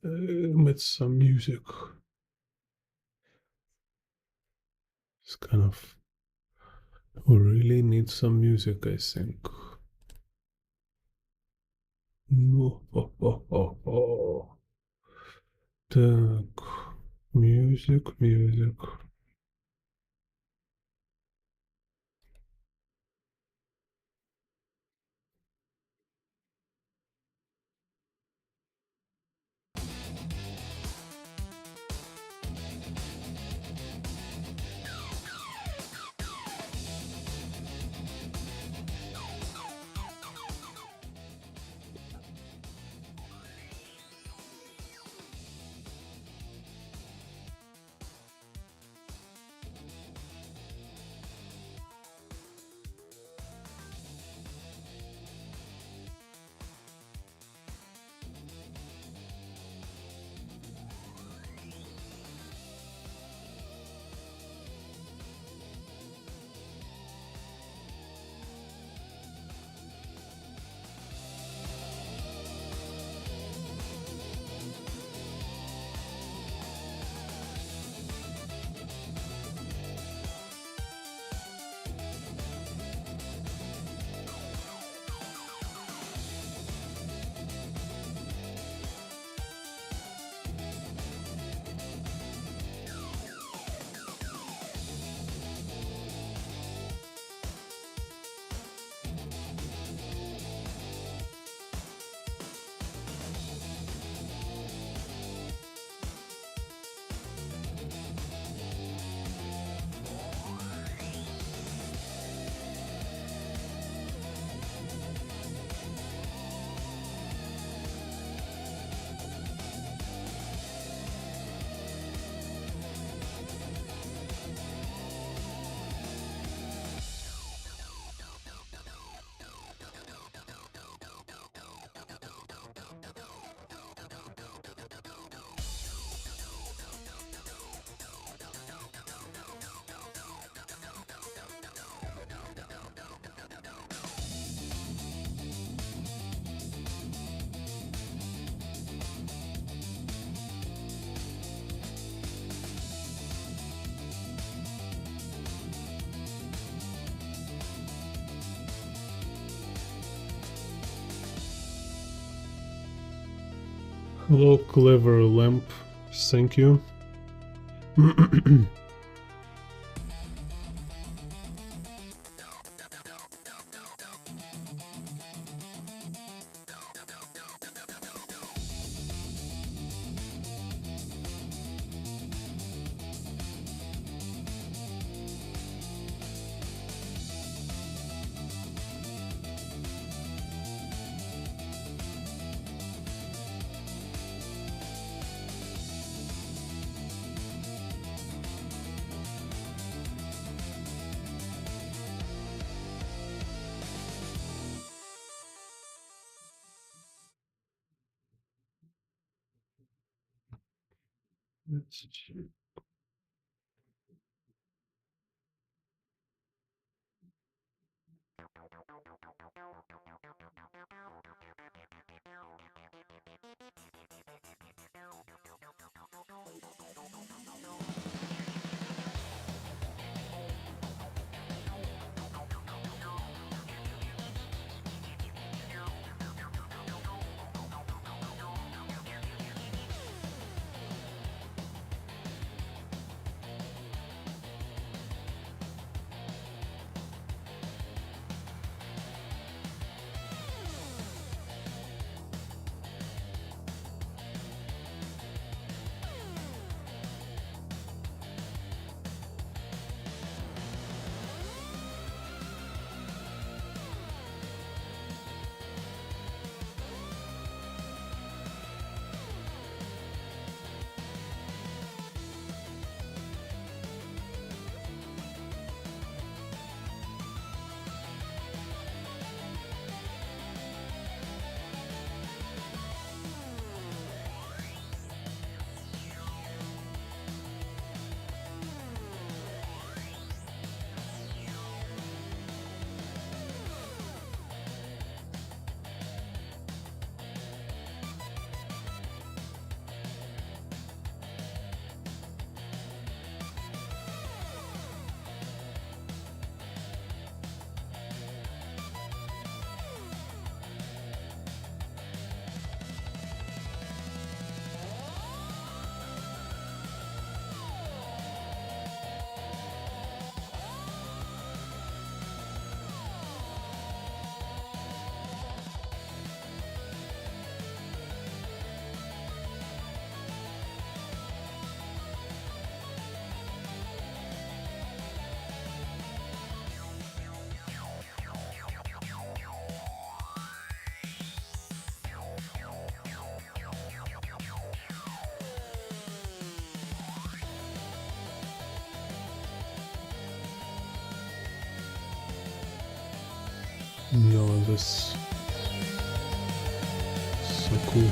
Speaker 1: With some music. It's kind of. We really need some music, I think. Oh. Так. Music. Hello, clever lamp. Thank you. Let's check. No, this so cool.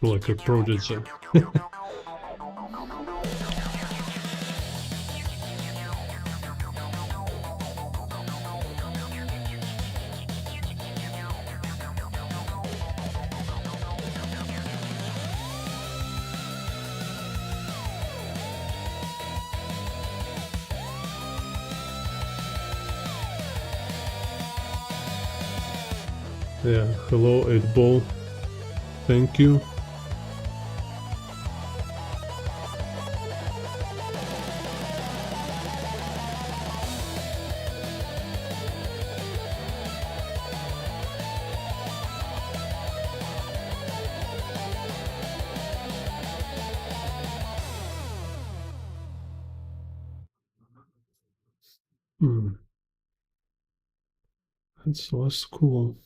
Speaker 1: Like a prodigy. Yeah, hello 8ball. Thank you. That was cool.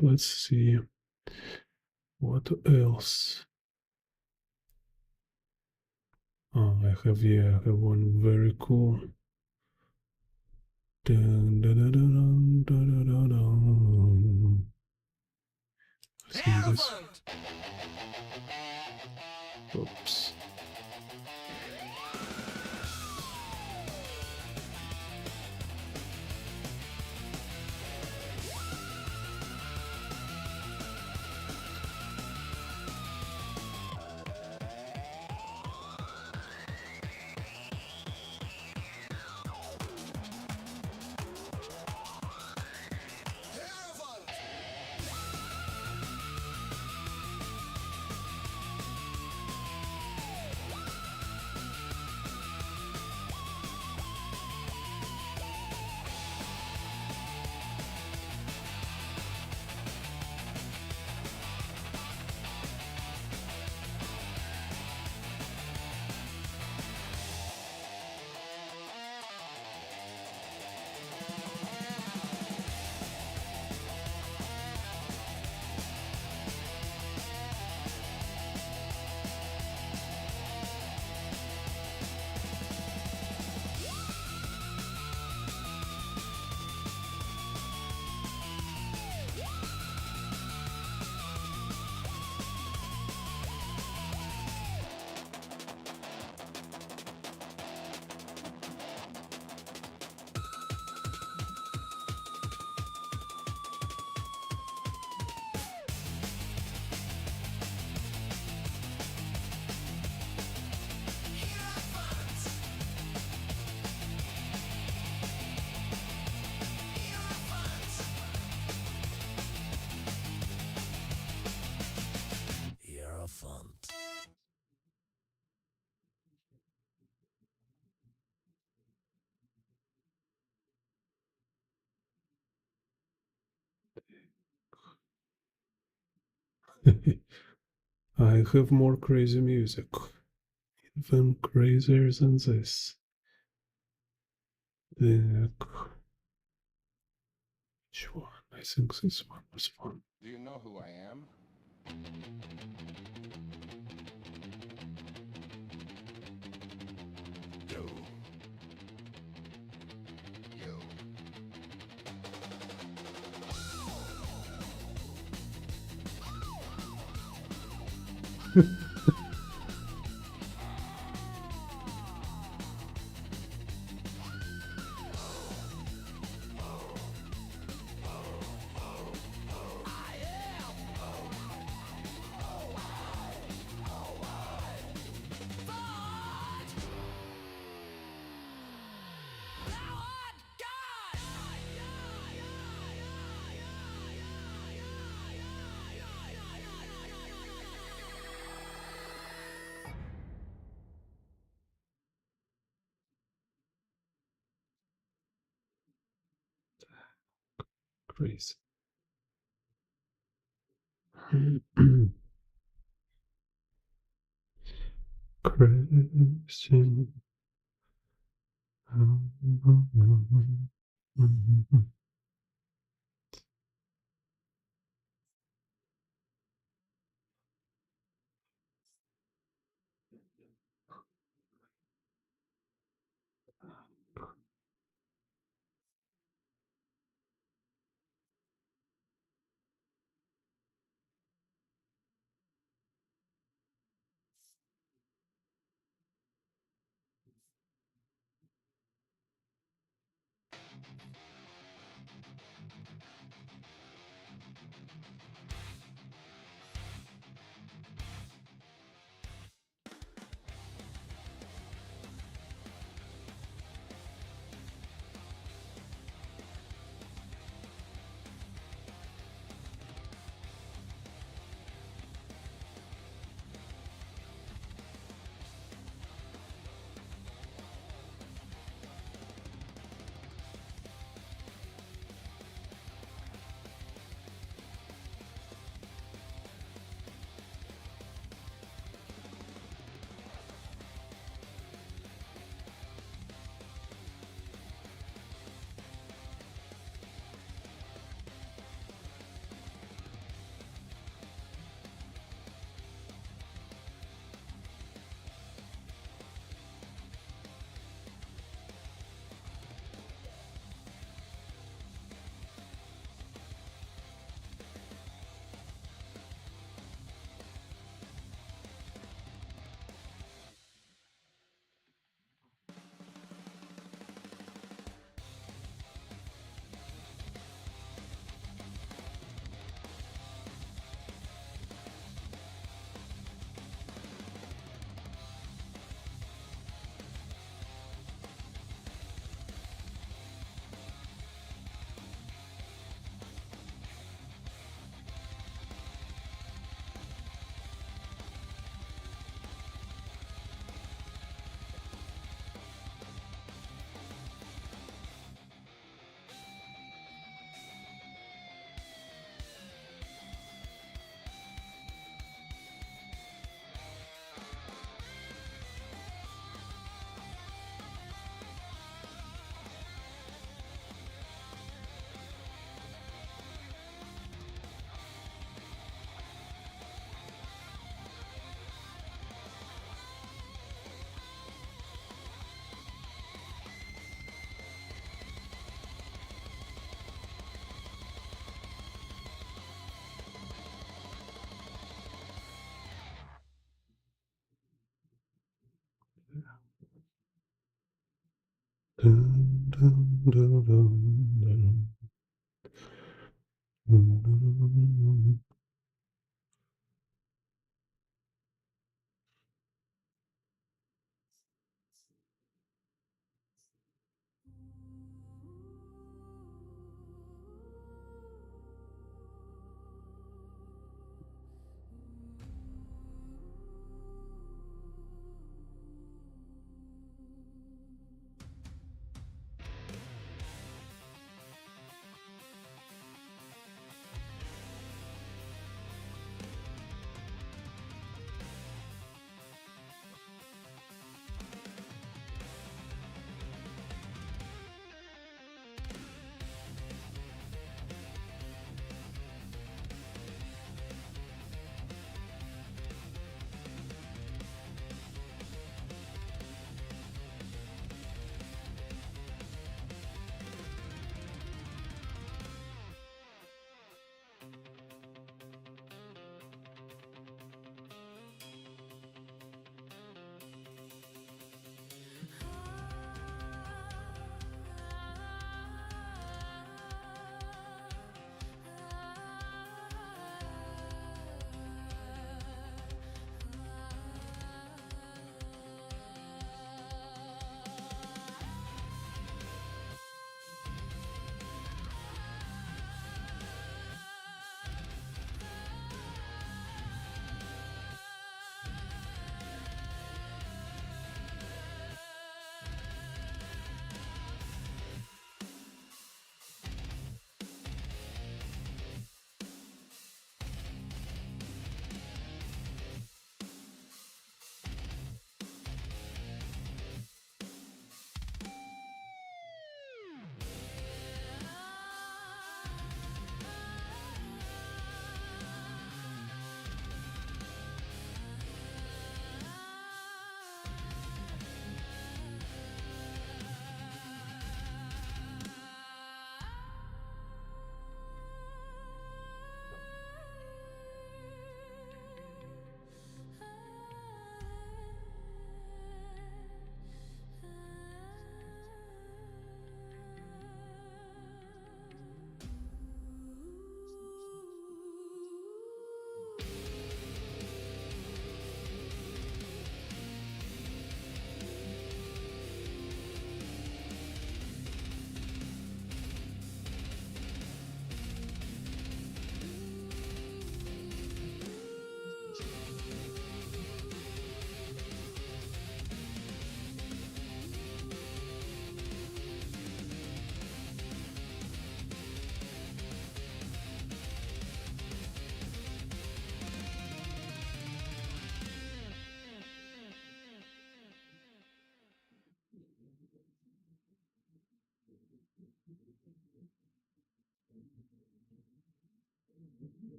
Speaker 1: Let's see what else. Oh, I have one very cool. Dun, dun, dun, dun, dun, dun, dun. I think this. Oops. I have more crazy music. Even crazier than this. Which one? I think this one was fun.
Speaker 5: Do you know who I am? No. You.
Speaker 1: Crazy. Crazy. Dun, dun, dun, dun, dun.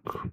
Speaker 1: Так.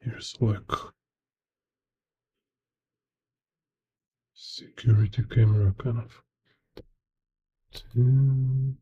Speaker 1: Here's like security camera kind of. Thing.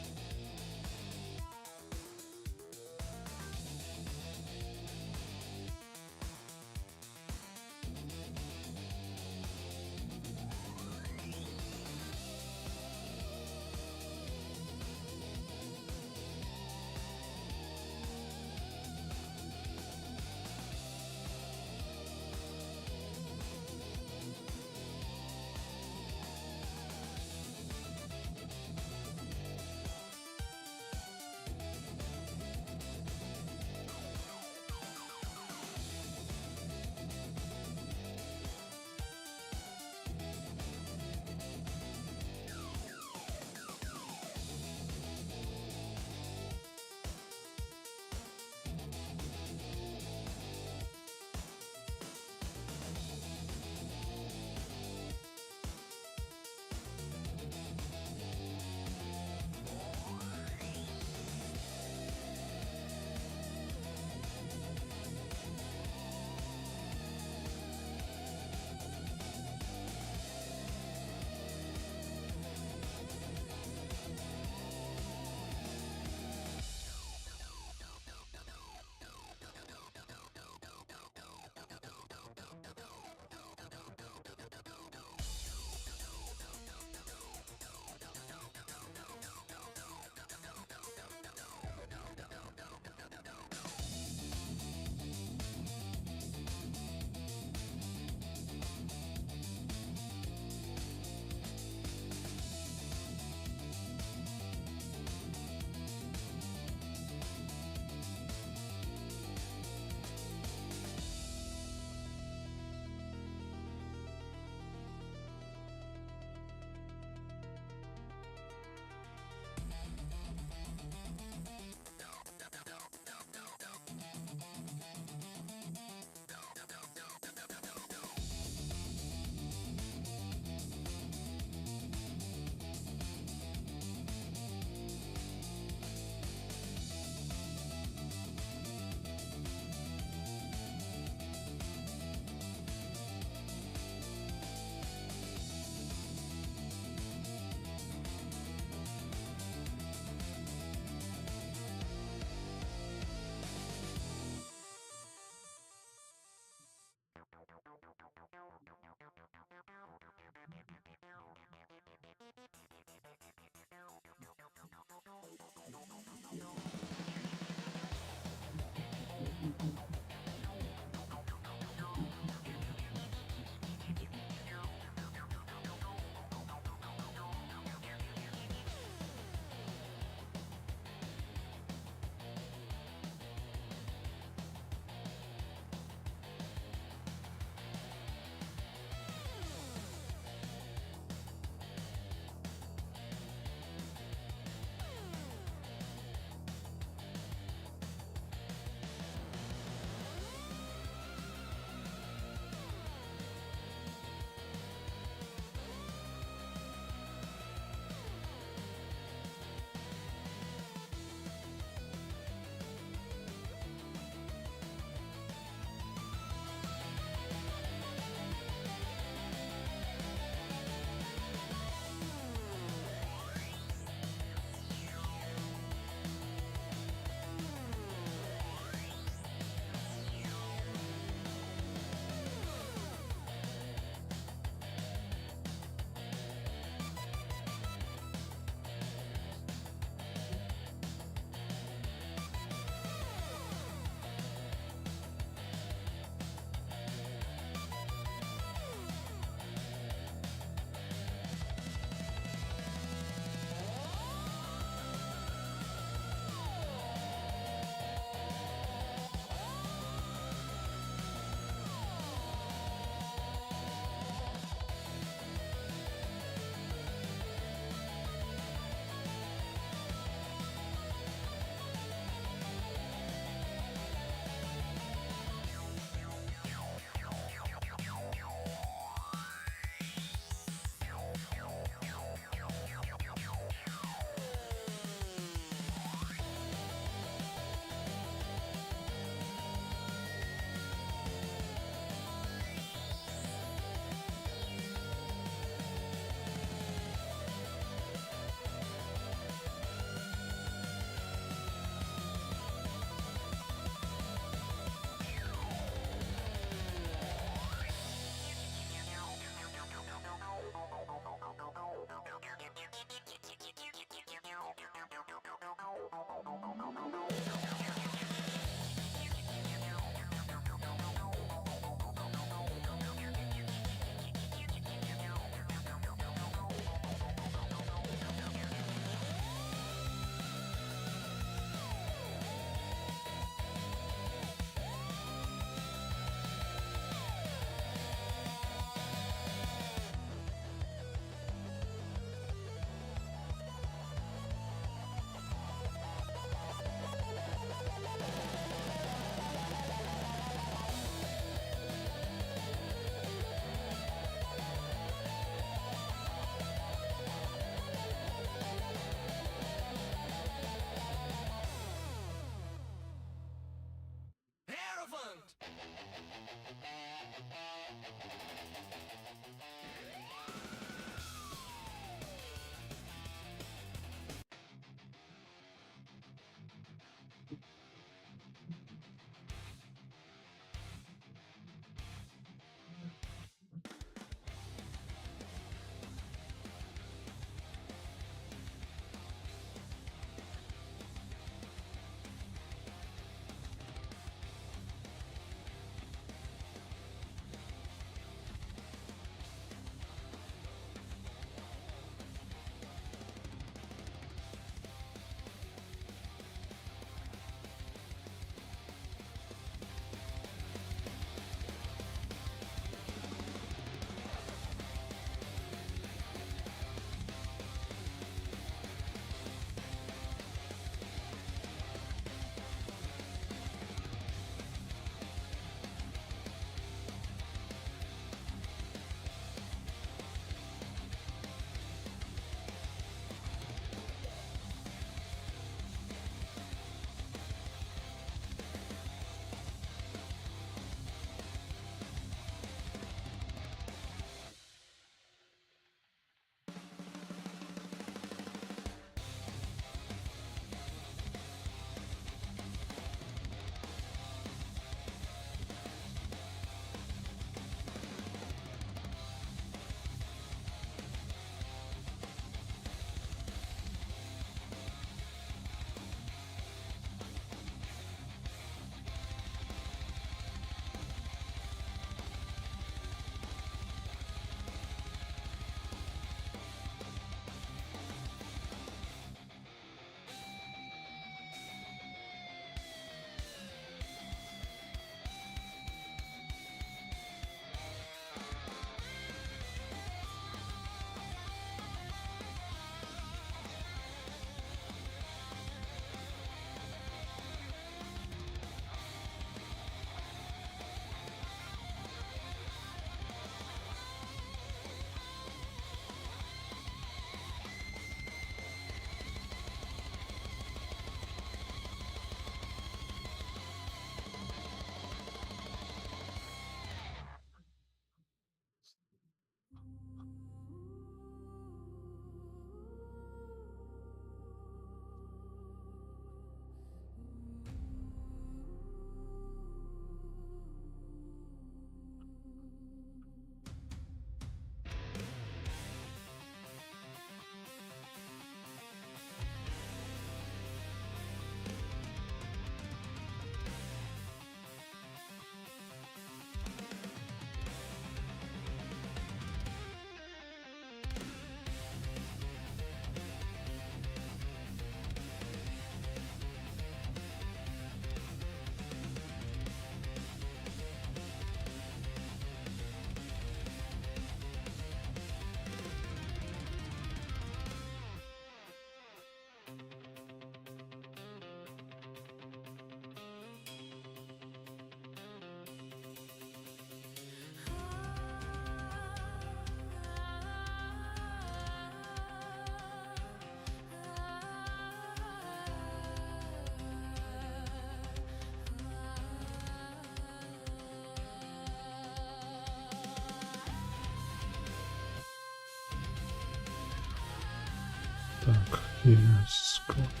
Speaker 1: Так, here's Scott.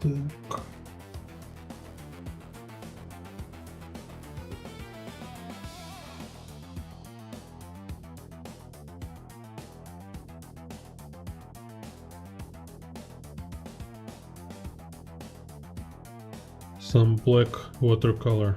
Speaker 1: Так. Some black watercolor.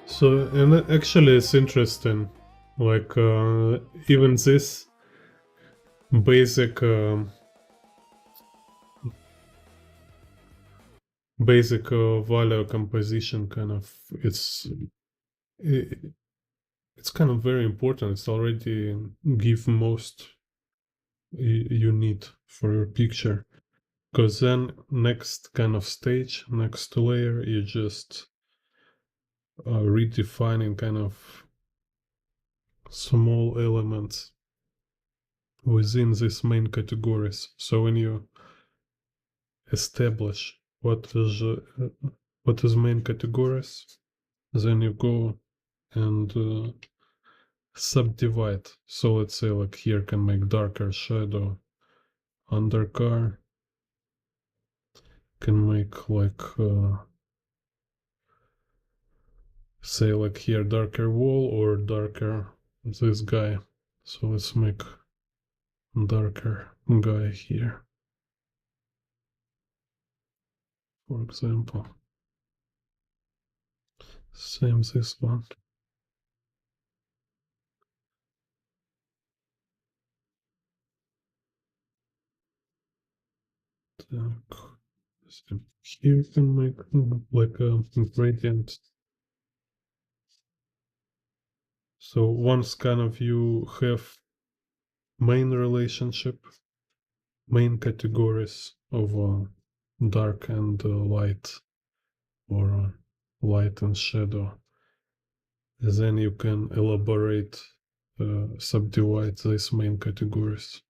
Speaker 1: So, and actually it's interesting, like even this basic value composition kind of, it's kind of very important. It's already give most you need for your picture, because then next kind of stage, next layer, you just redefining kind of small elements within these main categories. So when you establish what is main categories, then you go and subdivide. So let's say like here can make darker shadow, undercar, can make like say like here darker wall or darker this guy. So let's make darker guy here, for example. Same this one. Так. So here you can make like a gradient. So once kind of you have main relationship, main categories of dark and light, or light and shadow, then you can elaborate, subdivide these main categories.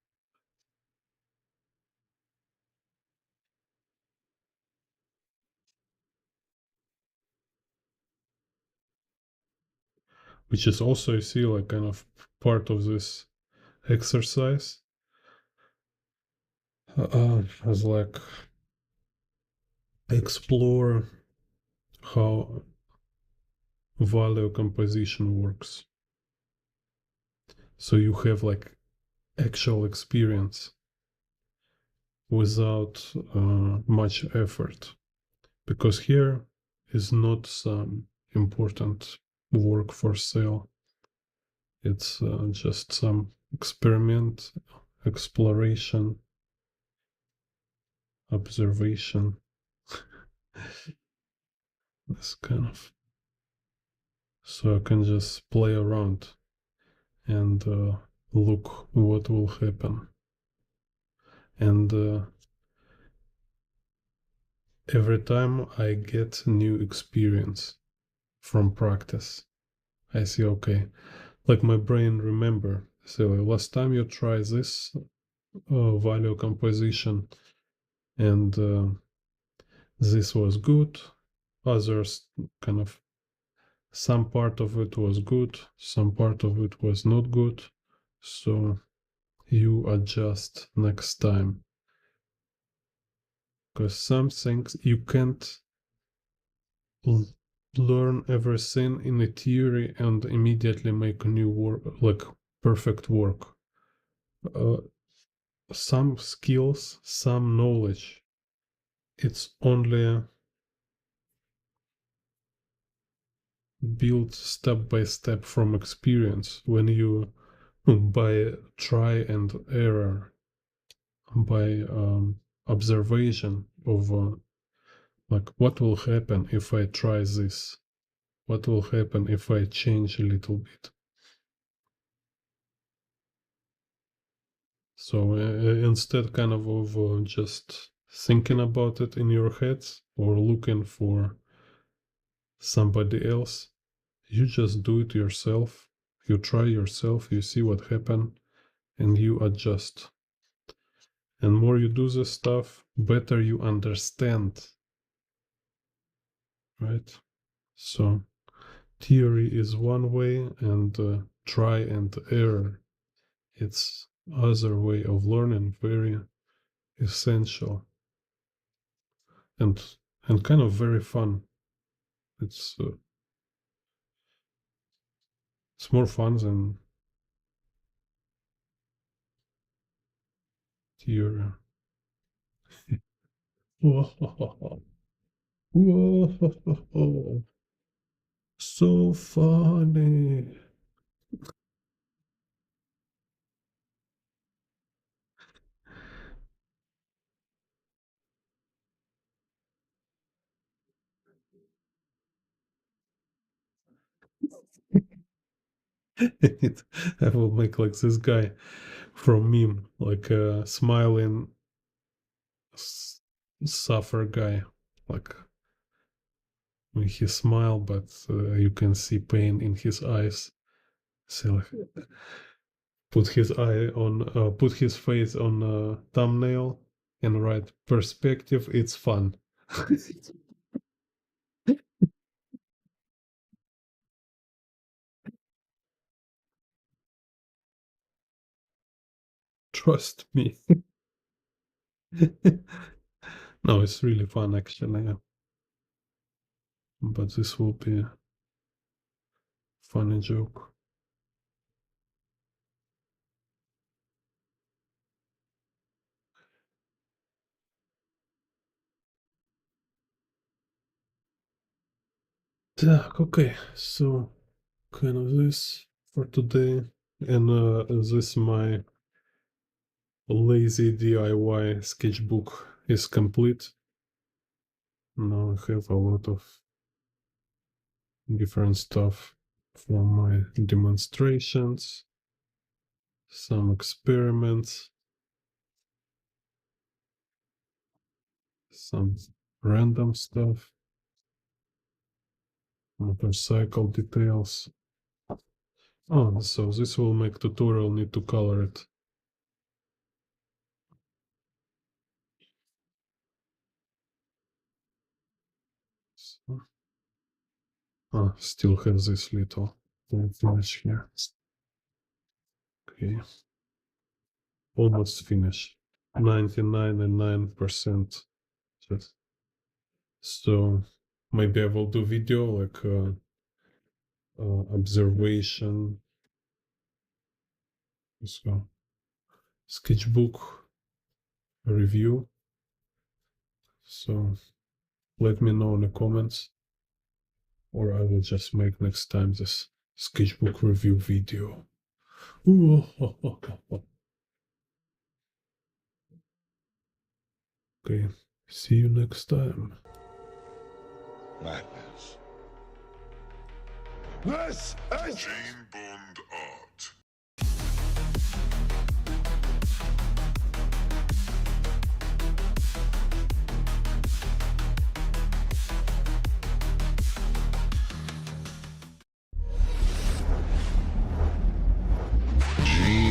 Speaker 1: Which is also, you see, like kind of part of this exercise, as like explore how value composition works. So you have like actual experience without much effort, because here is not some important work for sale. It's just some experiment, exploration, observation. This kind of, so I can just play around and look what will happen. And every time I get new experience from practice. I see, okay, like my brain remember, so last time you try this value composition and this was good, others kind of, some part of it was good, some part of it was not good, so you adjust next time. Because some things you can't learn everything in a theory and immediately make a new work, like perfect work. Some skills, some knowledge, it's only built step by step from experience when you by try and error, by observation of like what will happen if I try this, what will happen if I change a little bit. So instead kind of just thinking about it in your head or looking for somebody else, you just do it yourself, you try yourself, you see what happened, and you adjust. And more you do this stuff, better you understand, right? So theory is one way, and try and error, it's other way of learning, very essential and kind of very fun. It's more fun than theory. Whoa. Whoa. So funny. I will make like this guy from meme, like a smiling suffer guy, like when he smile, but you can see pain in his eyes. So like, put his face on a thumbnail and write perspective. It's fun. Trust me. No, it's really fun actually. But this will be a funny joke. Так, okay, so kind of this for today, and this my lazy DIY sketchbook is complete. Now I have a lot of different stuff from my demonstrations, some experiments, some random stuff, motorcycle details. Oh, so this will make tutorial need to color it. So, still have this little finish here. Okay. Almost finished. 99.9%. So maybe I will do video like observation. So sketchbook review. So let me know in the comments, or I will just make next time this sketchbook review video. Okay, see you next time.
Speaker 2: Madness. This is
Speaker 3: Jane Bond Art.
Speaker 5: Gene